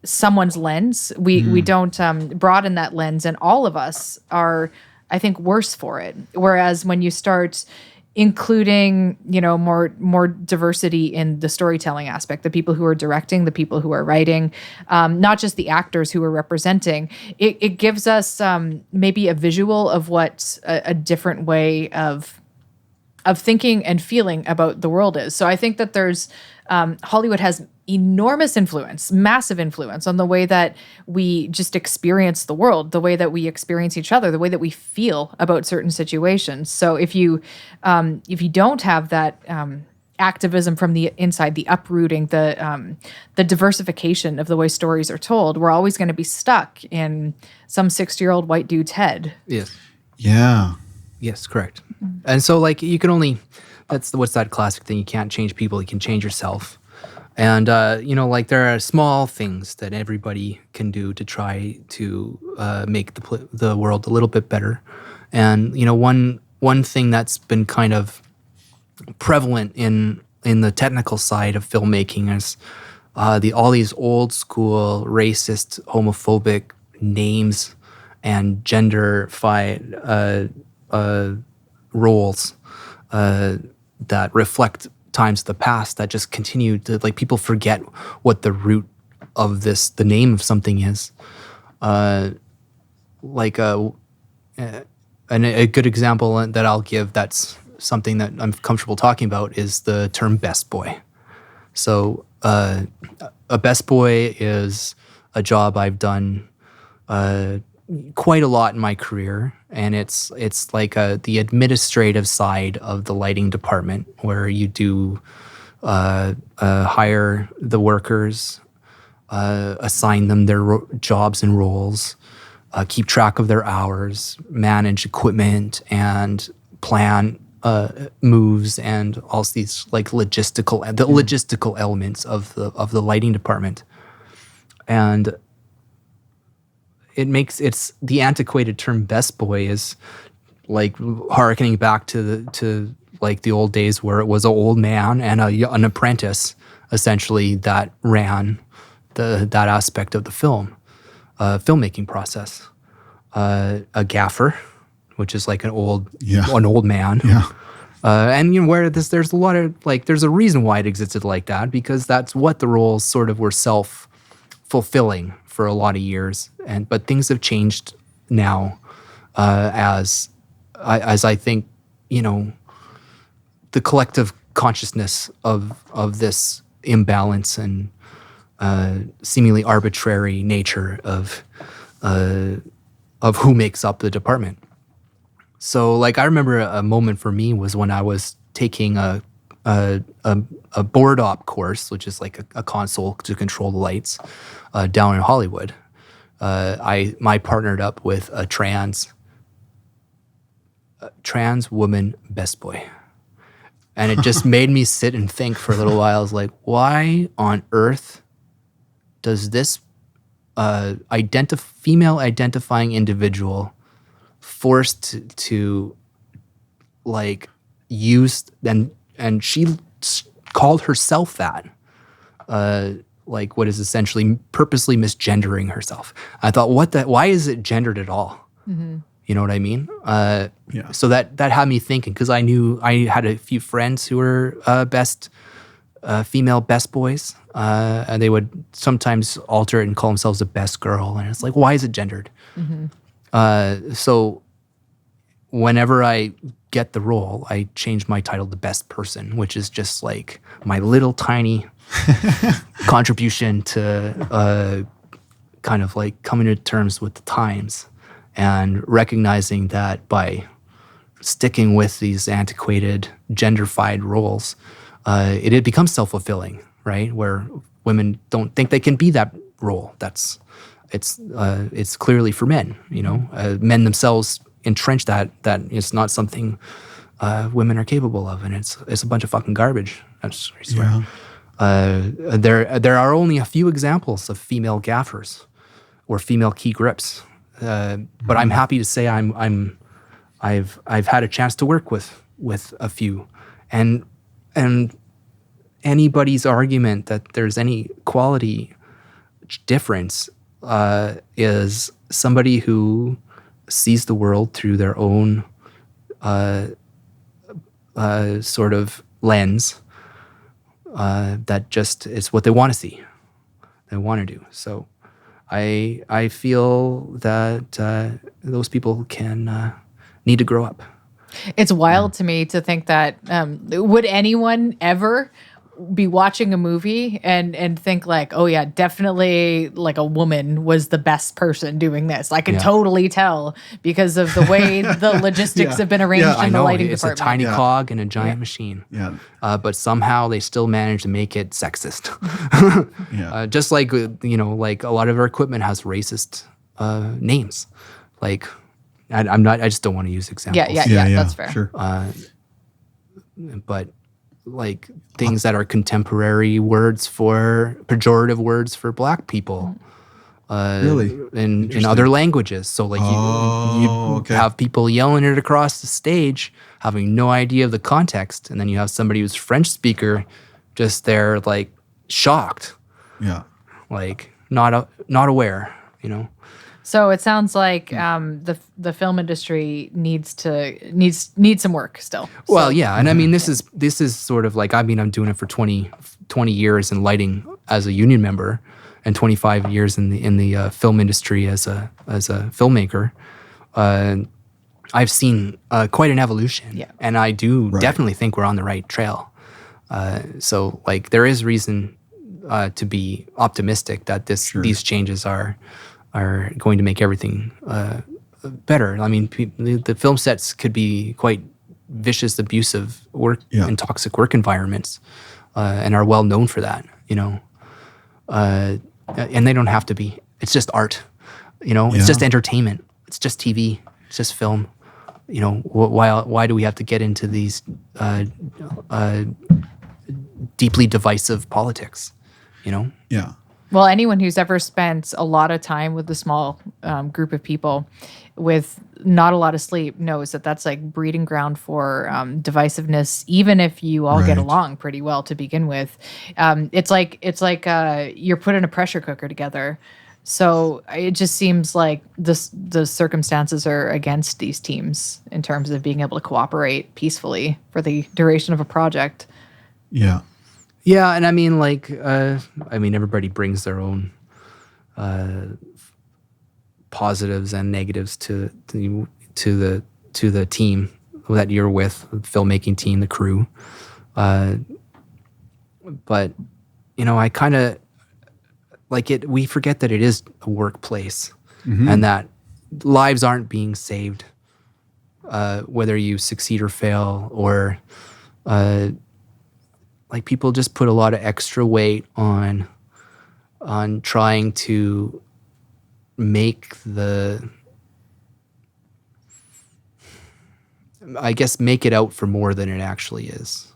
someone's lens. We don't broaden that lens, and all of us are, I think, worse for it. Whereas when you start including, more diversity in the storytelling aspect, the people who are directing, the people who are writing, not just the actors who are representing, it gives us maybe a visual of what a different way of thinking and feeling about the world is. So I think that there's Hollywood has enormous influence, massive influence on the way that we just experience the world, the way that we experience each other, the way that we feel about certain situations. So if you don't have that activism from the inside, the uprooting, the diversification of the way stories are told, we're always going to be stuck in some 60-year-old white dude's head. Yes. Yeah. Yes, correct. And so, like, you can only, what's that classic thing? You can't change people, you can change yourself. And, like, there are small things that everybody can do to try to make the world a little bit better. And, one thing that's been kind of prevalent in the technical side of filmmaking is all these old school racist, homophobic names and gender-fied roles that reflect times of the past that just continue to, like, people forget what the root of the name of something is. And a good example that I'll give that's something that I'm comfortable talking about is the term best boy. So a best boy is a job I've done quite a lot in my career, and it's like the administrative side of the lighting department, where you do hire the workers, assign them their jobs and roles, keep track of their hours, manage equipment, and plan moves, and all these like logistical elements of the lighting department. And it's the antiquated term best boy is like harkening back to like the old days where it was an old man and an apprentice essentially that ran that aspect of the filmmaking process. A gaffer, which is like an old man. Yeah. And where there's a lot of there's a reason why it existed like that, because that's what the roles sort of were self-fulfilling for a lot of years, but things have changed now, as I think the collective consciousness of this imbalance and seemingly arbitrary nature of who makes up the department. So, like, I remember a moment for me was when I was taking a board op course, which is like a console to control the lights, down in Hollywood. I partnered up with a trans woman best boy. And it just made me sit and think for a little while. I was like, why on earth does this female identifying individual forced to like use and she called herself that, like what is essentially purposely misgendering herself. I thought, why is it gendered at all? Mm-hmm. You know what I mean? So that had me thinking, because I knew I had a few friends who were female best boys, and they would sometimes alter it and call themselves a best girl, and it's like, why is it gendered? Mm-hmm. So whenever I get the role, I change my title to best person, which is just like my little tiny contribution to kind of like coming to terms with the times and recognizing that by sticking with these antiquated genderfied roles, it becomes self-fulfilling, right? Where women don't think they can be that role. That's it's clearly for men. Men themselves entrench that it's not something women are capable of, and it's a bunch of fucking garbage. I swear. There are only a few examples of female gaffers or female key grips, but I'm happy to say I've had a chance to work with a few, and anybody's argument that there's any quality difference is somebody who sees the world through their own sort of lens that just is what they want to see, they want to do. So I feel that those people can need to grow up. It's wild to me to think that would anyone ever be watching a movie and think like, oh yeah, definitely like a woman was the best person doing this. I can totally tell because of the way the logistics have been arranged in the lighting it's department. A tiny cog in a giant machine. Yeah. But somehow they still manage to make it sexist. Just like like a lot of our equipment has racist names. Like I just don't want to use examples. Yeah, that's fair. Sure. But like things that are contemporary words for pejorative words for black people. Really? In other languages. So like you have people yelling it across the stage, having no idea of the context, and then you have somebody who's French speaker just there like shocked. Yeah. Like not aware, So it sounds like the film industry needs some work still. Well, yeah, and I mean this is sort of like, I mean, I'm doing it for 20 years in lighting as a union member, and 25 years in the film industry as a filmmaker. I've seen quite an evolution, and I do definitely think we're on the right trail. So like there is reason to be optimistic that these changes are going to make everything better. I mean, the film sets could be quite vicious, abusive work and toxic work environments, and are well known for that, and they don't have to be. It's just art, it's just entertainment. It's just TV. It's just film. Why do we have to get into these deeply divisive politics, Yeah. Well, anyone who's ever spent a lot of time with a small group of people with not a lot of sleep knows that that's like breeding ground for divisiveness, even if you all get along pretty well to begin with. It's like you're put in a pressure cooker together. So it just seems like the circumstances are against these teams in terms of being able to cooperate peacefully for the duration of a project. Yeah. Yeah, and I mean, like, everybody brings their own positives and negatives to the team that you're with, the filmmaking team, the crew. But I kind of like it. We forget that it is a workplace, and that lives aren't being saved, whether you succeed or fail, or. Like people just put a lot of extra weight on trying to make it out for more than it actually is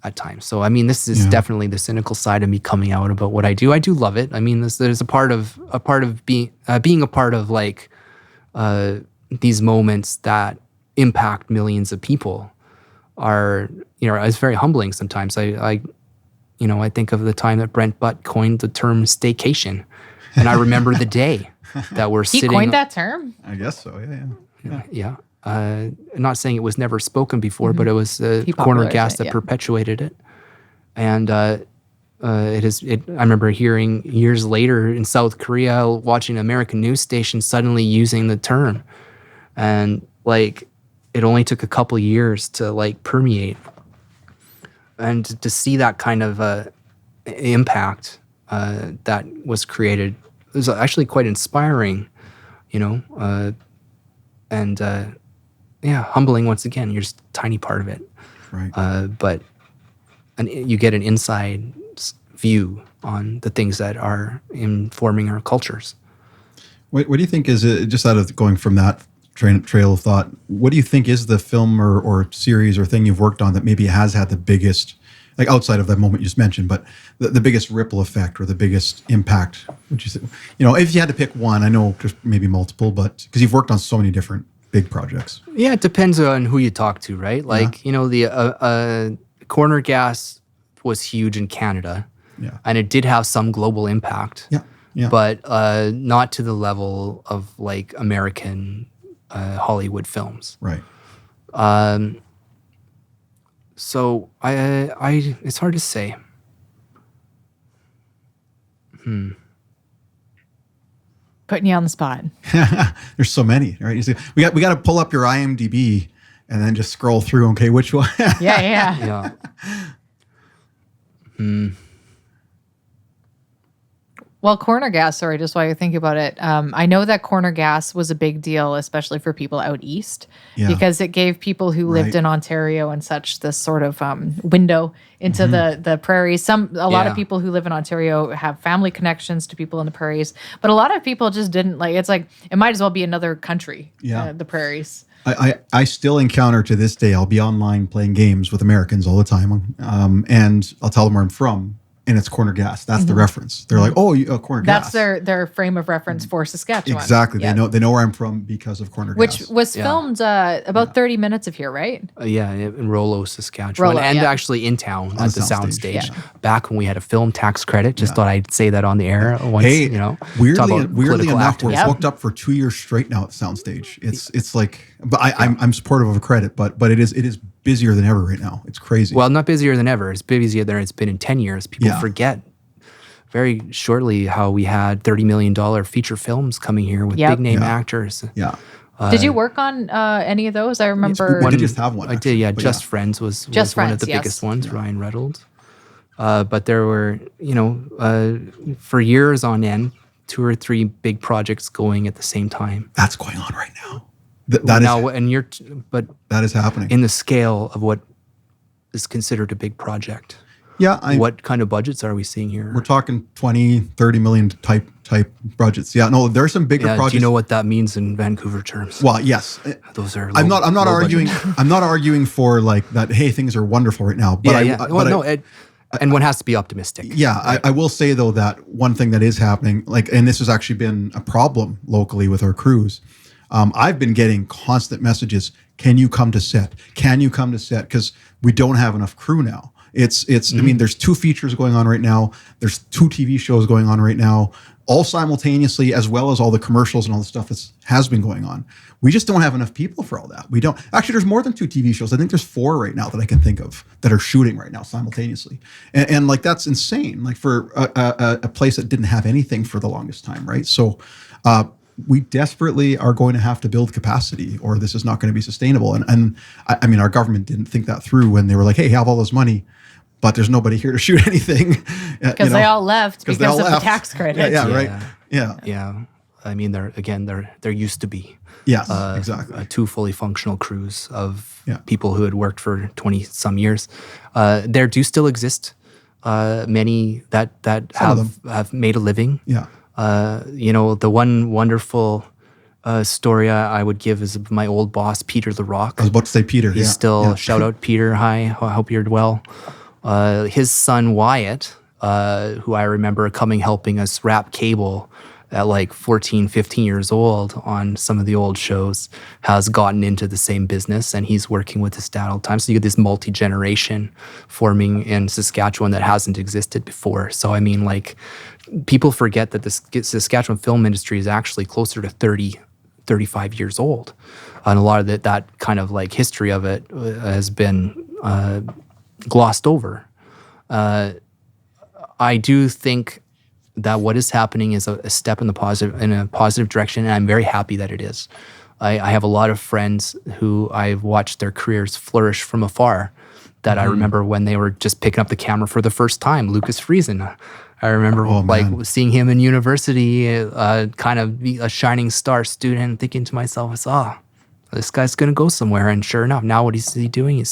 at times. So I mean, this is definitely the cynical side of me coming out about what I do. I do love it. I mean, there's a part of being a part of like these moments that impact millions of people. It's very humbling sometimes. I think of the time that Brent Butt coined the term staycation, and I remember the day that we're sitting. He coined that term? I guess so. Yeah. Not saying it was never spoken before, but it was corner gas that perpetuated it, and I remember hearing years later in South Korea, watching an American news station suddenly using the term, and like. It only took a couple years to like permeate, and to see that kind of impact that was created was actually quite inspiring, and humbling once again. You're just a tiny part of it, right? But you get an inside view on the things that are informing our cultures. What do you think is just out of going from that trail of thought? What do you think is the film or series or thing you've worked on that maybe has had the biggest, like outside of that moment you just mentioned, but the biggest ripple effect or the biggest impact? Would you say, if you had to pick one? I know there's maybe multiple, but because you've worked on so many different big projects. Yeah, it depends on who you talk to, right? Like the Corner Gas was huge in Canada, and it did have some global impact. Yeah. But not to the level of like American Hollywood films. Right. So I it's hard to say. Putting you on the spot. There's so many, right? You see, we got to pull up your IMDb and then just scroll through. Okay, which one? Yeah. Well, corner gas, sorry, just while you think about it, I know that corner gas was a big deal, especially for people out east, because it gave people who lived in Ontario and such this sort of window into the prairies. A lot of people who live in Ontario have family connections to people in the prairies, but a lot of people just didn't it's like, it might as well be another country, the prairies. I still encounter to this day, I'll be online playing games with Americans all the time, and I'll tell them where I'm from. And it's Corner Gas. That's the reference. They're like, Corner Gas. That's their frame of reference for Saskatchewan. Exactly. They know where I'm from because of Corner Gas. Which was filmed about 30 minutes of here, right? In Rollo, Saskatchewan. Actually in town at the soundstage. Back when we had a film tax credit. Just thought I'd say that on the air once, weirdly enough, we're booked up for 2 years straight now at soundstage. It's like, but I'm supportive of a credit, but it is busier than ever right now. It's crazy. Well, not busier than ever. It's busier than it's been in 10 years. People forget very shortly how we had $30 million feature films coming here with big name actors. Yeah. Did you work on any of those? I remember. We did just have one. I did, yeah. Just Friends was one of the biggest ones, Ryan Reynolds. But there were, for years on end, 2 or 3 big projects going at the same time. That's going on right now. But that is happening in the scale of what is considered a big project. Yeah. What kind of budgets are we seeing here? We're talking 20, 30 million type budgets. Yeah, no, there are some bigger projects. Do you know what that means in Vancouver terms? Well, yes. Those are I'm not arguing I'm not arguing for like that, hey, things are wonderful right now. But and one has to be optimistic. Yeah, right? I will say though that one thing that is happening, and this has actually been a problem locally with our crews. I've been getting constant messages. Can you come to set? Can you come to set? Because we don't have enough crew now. I mean, there's 2 features going on right now. There's 2 TV shows going on right now, all simultaneously, as well as all the commercials and all the stuff that has been going on. We just don't have enough people for all that. We don't. Actually, there's more than 2 TV shows. I think there's 4 right now that I can think of that are shooting right now simultaneously. And like, that's insane. Like for a place that didn't have anything for the longest time, right? So, we desperately are going to have to build capacity or this is not going to be sustainable. And I mean, our government didn't think that through when they were like, hey, have all this money, but there's nobody here to shoot anything. Because they all left because of the tax credit. Right. Yeah. Yeah. I mean, there used to be. Yes, exactly. 2 fully functional crews of people who had worked for 20 some years. There do still exist many that have made a living. Yeah. The one wonderful story I would give is of my old boss, Peter LaRock. I was about to say Peter. He's still, shout out Peter, hi, I hope you're well. His son Wyatt, who I remember helping us wrap cable at like 14, 15 years old on some of the old shows, has gotten into the same business and he's working with his dad all the time. So you get this multi-generation forming in Saskatchewan that hasn't existed before. So I mean, like, people forget that the Saskatchewan film industry is actually closer to 30, 35 years old. And a lot of that kind of like history of it has been glossed over. I do think that what is happening is a step in a positive direction, and I'm very happy that it is. I have a lot of friends who I've watched their careers flourish from afar that I remember when they were just picking up the camera for the first time. Lucas Friesen. I remember seeing him in university, kind of be a shining star student, and thinking to myself, this guy's going to go somewhere. And sure enough, now what is he doing?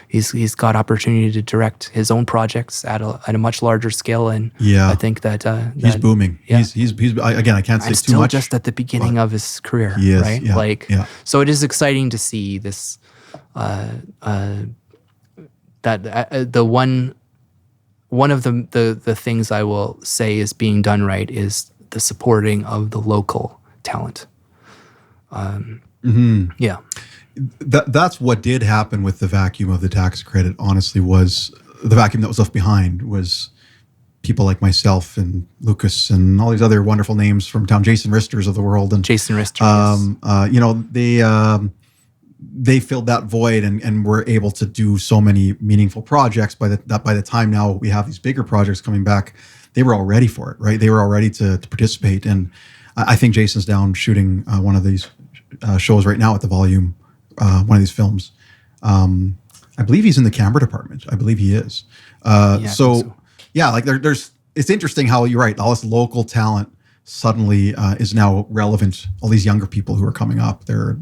He's got opportunity to direct his own projects at a much larger scale. And I think that he's booming. Yeah. He's again, I can't say too still much. just at the beginning of his career, He is, right? yeah. So it is exciting to see this. The one of the things I will say is being done right is the supporting of the local talent. Yeah. That's what did happen with the vacuum of the tax credit, honestly, was the vacuum that was left behind was people like myself and Lucas and all these other wonderful names from town, Jason Risters of the world. And Jason Rister, they filled that void and were able to do so many meaningful projects. By the time now we have these bigger projects coming back, they were all ready for it, right? They were all ready to participate. And I think Jason's down shooting one of these shows right now at the Volume, one of these films. I believe he's in the camera department. I believe he is. Like there's it's interesting how you're right. All this local talent suddenly is now relevant. All these younger people who are coming up, they're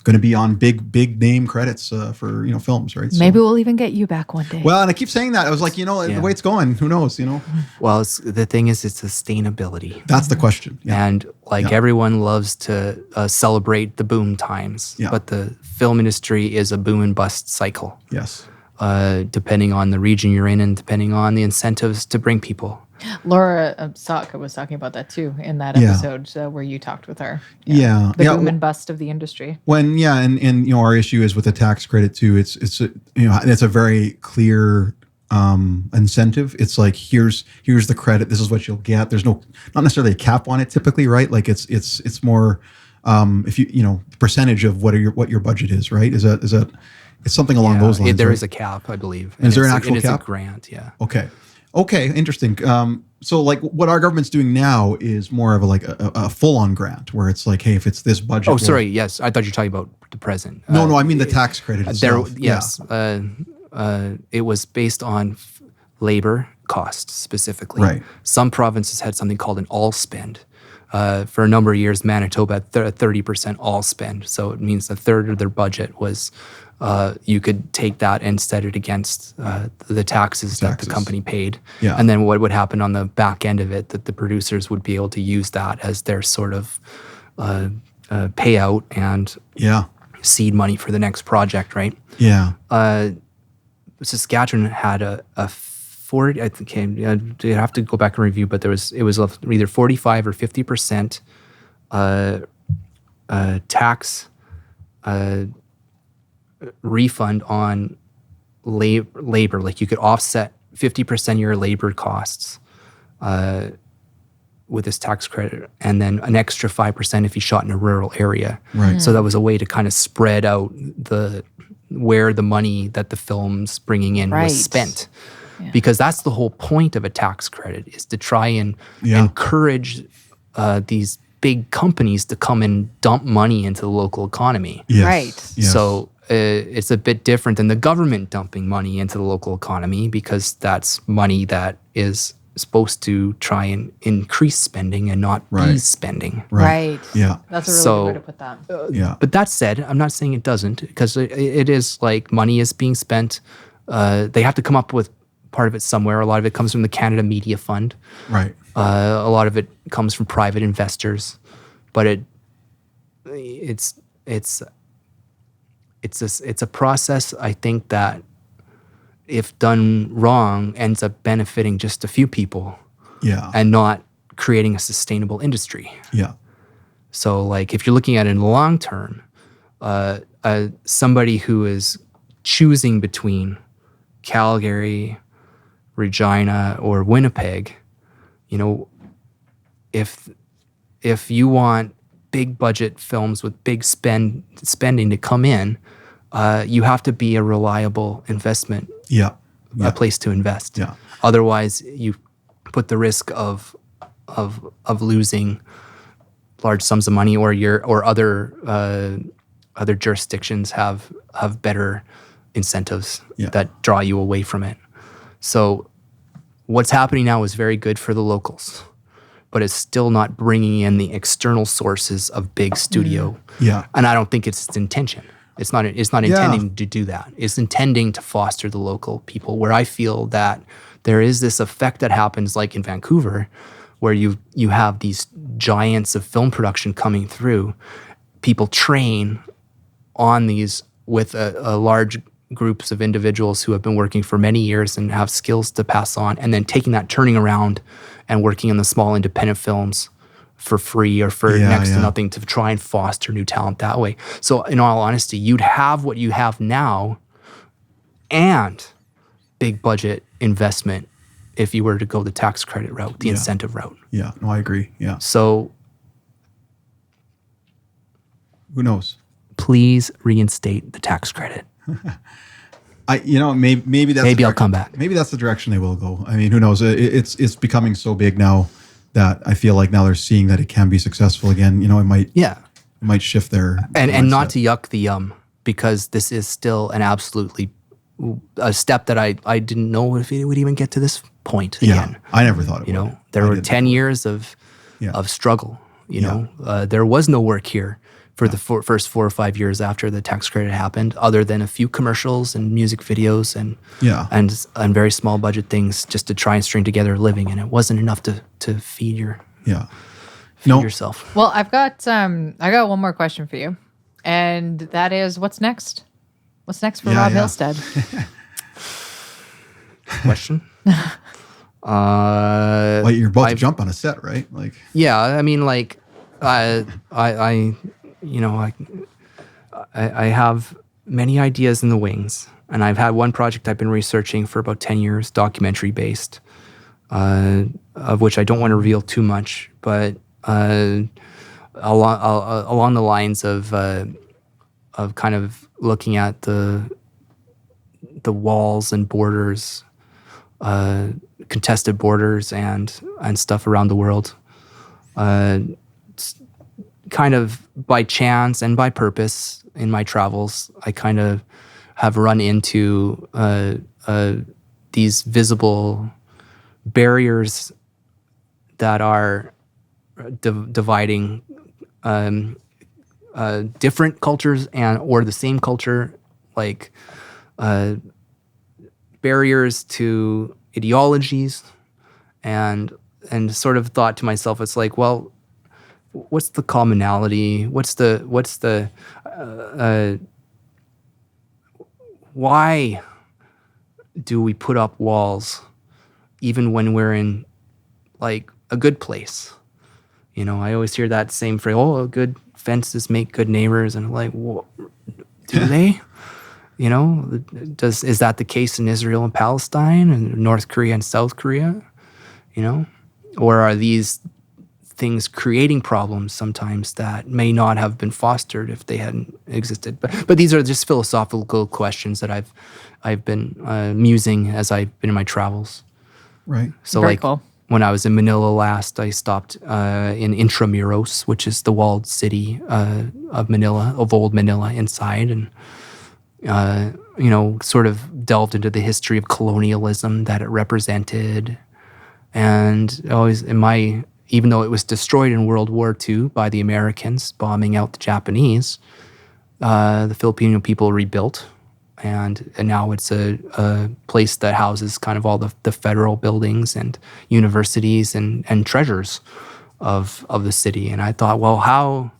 going to be on big name credits for films, right? Maybe we'll even get you back one day. Well, and I keep saying that. I was like, the way it's going, who knows? Well, the thing is, it's sustainability. That's the question. Yeah. And everyone loves to celebrate the boom times, but the film industry is a boom and bust cycle. Yes. Depending on the region you're in and depending on the incentives to bring people. Laura Saka was talking about that too in that episode where you talked with her. The boom and bust of the industry. And our issue is with the tax credit too. It's a very clear incentive. It's like here's the credit. This is what you'll get. There's not necessarily a cap on it typically, right? Like it's more if the percentage of what your budget is, right? Is that it's something along those lines. There right? is a cap, I believe. Is there an actual cap? It's a grant, yeah. Okay, interesting. So like what our government's doing now is more of a full-on grant where it's like, hey, if it's this budget. Oh, sorry. Yes, I thought you were talking about the present. No, I mean the tax credit itself. It was based on labor costs specifically. Right. Some provinces had something called an all spend. For a number of years, Manitoba had 30% all spend. So it means a third of their budget was. You could take that and set it against the taxes that the company paid. Yeah. And then what would happen on the back end of it, that the producers would be able to use that as their sort of payout and seed money for the next project, right? Yeah. Saskatchewan had a 40, I think, you have to go back and review, but it was either 45 or 50% tax refund on labor. Like you could offset 50% of your labor costs with this tax credit, and then an extra 5% if you shot in a rural area. Right. So that was a way to kind of spread out where the money that the film's bringing in was spent. Yeah. Because that's the whole point of a tax credit, is to try and encourage these big companies to come and dump money into the local economy. Yes. Right. Yes. So it's a bit different than the government dumping money into the local economy, because that's money that is supposed to try and increase spending and not be spending. Right. Yeah. That's a really good way to put that. But that said, I'm not saying it doesn't, because it is like money is being spent. They have to come up with part of it somewhere. A lot of it comes from the Canada Media Fund. Right. A lot of it comes from private investors, but it's a process, I think, that if done wrong ends up benefiting just a few people. Yeah. And not creating a sustainable industry. Yeah. So like if you're looking at it in the long term, somebody who is choosing between Calgary, Regina, or Winnipeg, if you want big budget films with big spending to come in, you have to be a reliable investment. A place to invest. Yeah. Otherwise, you put the risk of losing large sums of money, or other jurisdictions have better incentives that draw you away from it. So what's happening now is very good for the locals, but it's still not bringing in the external sources of big studio. Yeah. And I don't think it's its intention. It's not intending to do that. It's intending to foster the local people, where I feel that there is this effect that happens like in Vancouver, where you have these giants of film production coming through. People train on these with a large groups of individuals who have been working for many years and have skills to pass on, and then taking that, turning around and working in the small independent films for free or for next to nothing to try and foster new talent that way. So in all honesty, you'd have what you have now and big budget investment if you were to go the tax credit route, the incentive route. Yeah, no, I agree. Yeah. So who knows? Please reinstate the tax credit. Maybe I'll come back. Maybe that's the direction they will go. I mean, who knows? It's becoming so big now that I feel like now they're seeing that it can be successful again. You know, it might shift their and not to yuck the yum, because this is still an absolutely a step that I didn't know if it would even get to this point again. I never thought it would. You know, there were 10 years of struggle. You know, there was no work here for the first 4 or 5 years after the tax credit happened, other than a few commercials and music videos and very small budget things just to try and string together a living, and it wasn't enough to feed yourself. Well, I got one more question for you, and that is, what's next? What's next for Rob Hillstead? Question. Like you're about to jump on a set, right? Like, yeah, I mean, like, I have many ideas in the wings, and I've had one project I've been researching for about 10 years, documentary based, of which I don't want to reveal too much, but along the lines of kind of looking at the walls and borders, contested borders and stuff around the world. Kind of by chance and by purpose in my travels, I kind of have run into these visible barriers that are dividing different cultures or the same culture, like barriers to ideologies, and sort of thought to myself, it's like, well, what's the commonality? What's the why do we put up walls even when we're in like a good place? You know, I always hear that same phrase, good fences make good neighbors. And I'm like, well, do they? You know, is that the case in Israel and Palestine and North Korea and South Korea? You know, or are these things creating problems sometimes that may not have been fostered if they hadn't existed? But these are just philosophical questions that I've been musing as I've been in my travels. Right. So Very cool. When I was in Manila last, I stopped in Intramuros, which is the walled city of Manila, of old Manila inside, and sort of delved into the history of colonialism that it represented. And always even though it was destroyed in World War II by the Americans bombing out the Japanese, the Filipino people rebuilt, and now it's a place that houses kind of all the federal buildings and universities and treasures of the city. And I thought, well, how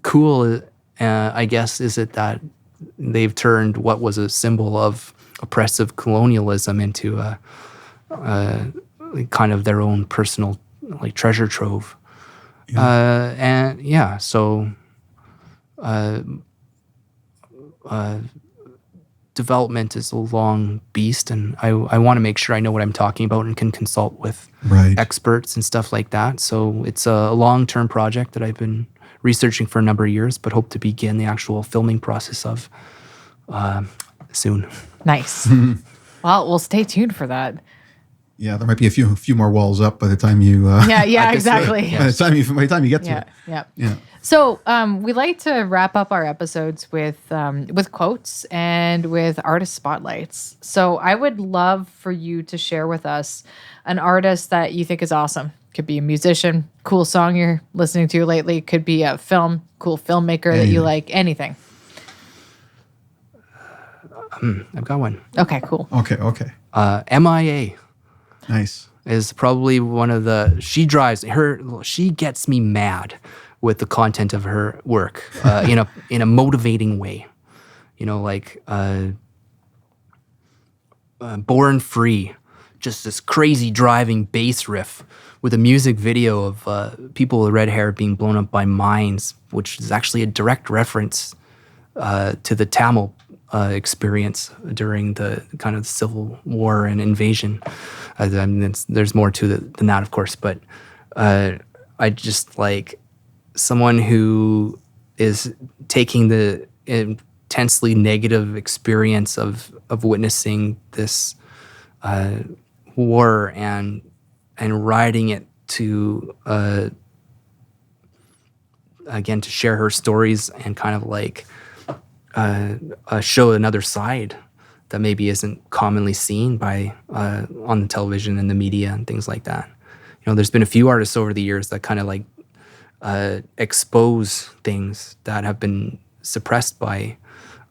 cool, I guess, is it that they've turned what was a symbol of oppressive colonialism into a kind of their own personal like treasure trove. So development is a long beast, and I want to make sure I know what I'm talking about and can consult with experts and stuff like that. So it's a long-term project that I've been researching for a number of years, but hope to begin the actual filming process of soon. Nice. Well, we'll stay tuned for that. Yeah, there might be a few more walls up by the time you. Exactly. By the time you get to it. Yeah. So we like to wrap up our episodes with quotes and with artist spotlights. So I would love for you to share with us an artist that you think is awesome Could be a musician, cool song you're listening to lately. Could be a film, cool filmmaker that you like. Anything. I've got one. Okay, cool. Okay. MIA Nice. is probably one of she gets me mad with the content of her work in a motivating way. Like Born Free, just this crazy driving bass riff with a music video of people with red hair being blown up by mines, which is actually a direct reference to the Tamil experience during the kind of Civil War and invasion. I mean, there's more to it than that, of course, but I just like someone who is taking the intensely negative experience of witnessing this war and riding it to again to share her stories and kind of like show another side that maybe isn't commonly seen by on the television and the media and things like that. There's been a few artists over the years that kind of like expose things that have been suppressed by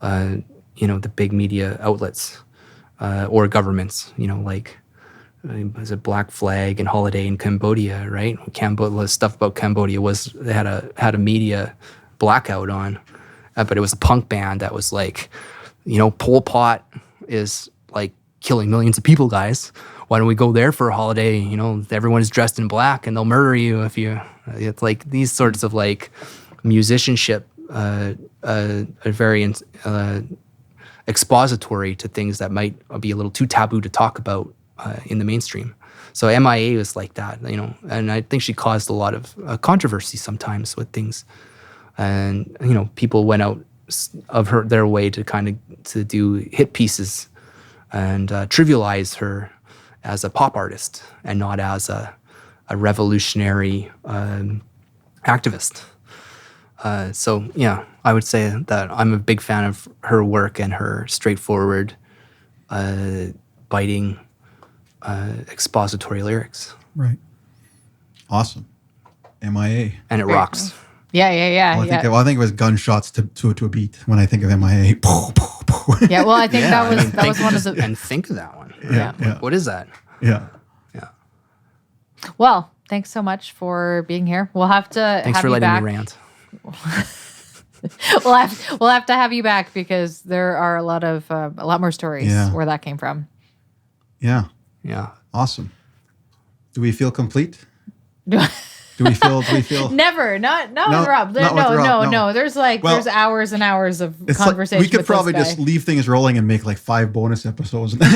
the big media outlets or governments. Like was it Black Flag and Holiday in Cambodia, right? The stuff about Cambodia was they had a media blackout on. But it was a punk band that was like, Pol Pot is like killing millions of people, guys. Why don't we go there for a holiday? Everyone is dressed in black and they'll murder you if you. It's like these sorts of like musicianship are very expository to things that might be a little too taboo to talk about in the mainstream. So MIA was like that, and I think she caused a lot of controversy sometimes with things. And people went out of their way to to do hit pieces and trivialize her as a pop artist and not as a revolutionary activist. So yeah, I would say that I'm a big fan of her work and her straightforward, biting, expository lyrics. Right. Awesome. MIA. And it rocks. Yeah. Well, I think it was gunshots to a beat when I think of MIA. Yeah, well, I think that was one of the... And think of that one. Yeah. What is that? Yeah. Well, thanks so much for being here. We'll have to Thanks have for you letting back. me rant. We'll have to have you back because there are a lot more stories where that came from. Yeah. Awesome. Do we feel complete? Do we feel? Never, not with Rob. No. There's hours and hours of conversation. We could probably just leave things rolling and make like 5 bonus episodes. We're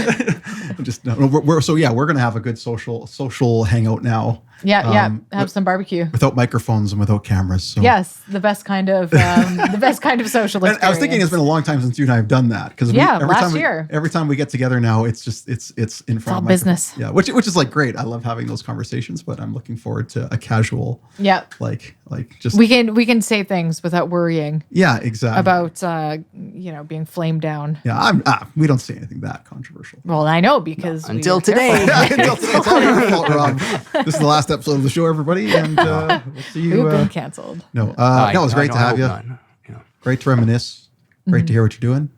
gonna have a good social hangout now. Have some barbecue without microphones and without cameras. So. Yes, the best kind of social experience. I was thinking it's been a long time since you and I have done that because last year. Every time we get together now, it's in front of business. Yeah, which is like great. I love having those conversations, but I'm looking forward to a casual. Yeah, like just we can say things without worrying. Yeah, exactly. About being flamed down. Yeah, we don't say anything that controversial. Well, I know because until today. Until today, it's all your fault, Rob. This is the last episode of the show, everybody, and we'll see you. We've been canceled. No, it was great to have you. Great to reminisce. Great to hear what you're doing.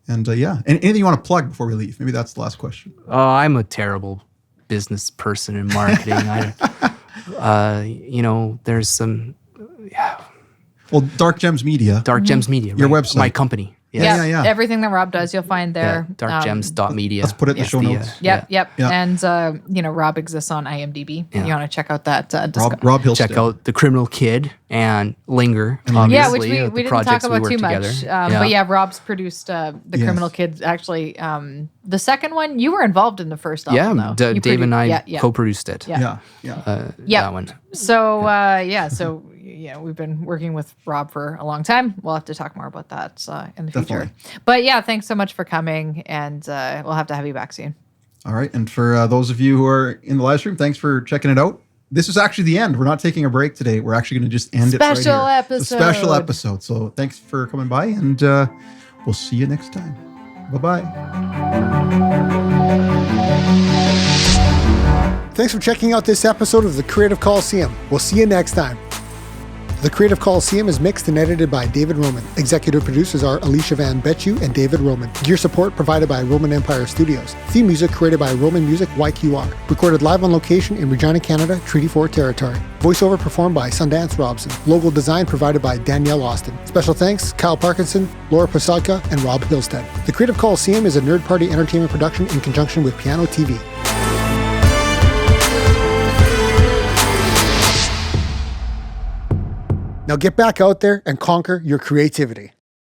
And and anything you want to plug before we leave? Maybe that's the last question. I'm a terrible business person in marketing. There's some. Well, Dark Gems Media. Your website. My company. Yeah. Everything that Rob does, you'll find there. Darkgems.media. Let's put it in the show notes. Yep. And, Rob exists on IMDb. Yeah. You want to check out that. Rob Hillstead. Check out The Criminal Kid and Linger. Yeah, which we didn't talk about too much. Together. But Rob's produced The Criminal Kid. Actually, the second one, you were involved in the first album, though. Dave and I co-produced it. Yeah. That one. So, we've been working with Rob for a long time. We'll have to talk more about that in the future. But thanks so much for coming, and we'll have to have you back soon. All right. And for those of you who are in the live stream, thanks for checking it out. This is actually the end. We're not taking a break today. We're actually going to just end it right here. Special episode. So thanks for coming by, and we'll see you next time. Bye-bye. Thanks for checking out this episode of The Creative Coliseum. We'll see you next time. The Creative Coliseum is mixed and edited by David Roman. Executive producers are Alicia Van Betju and David Roman. Gear support provided by Roman Empire Studios. Theme music created by Roman Music YQR. Recorded live on location in Regina, Canada, Treaty 4 territory. Voiceover performed by Sundance Robson. Logo design provided by Danielle Austin. Special thanks Kyle Parkinson, Laura Posadka, and Rob Hillstead. The Creative Coliseum is a Nerd Party entertainment production in conjunction with Piano TV. Now get back out there and conquer your creativity.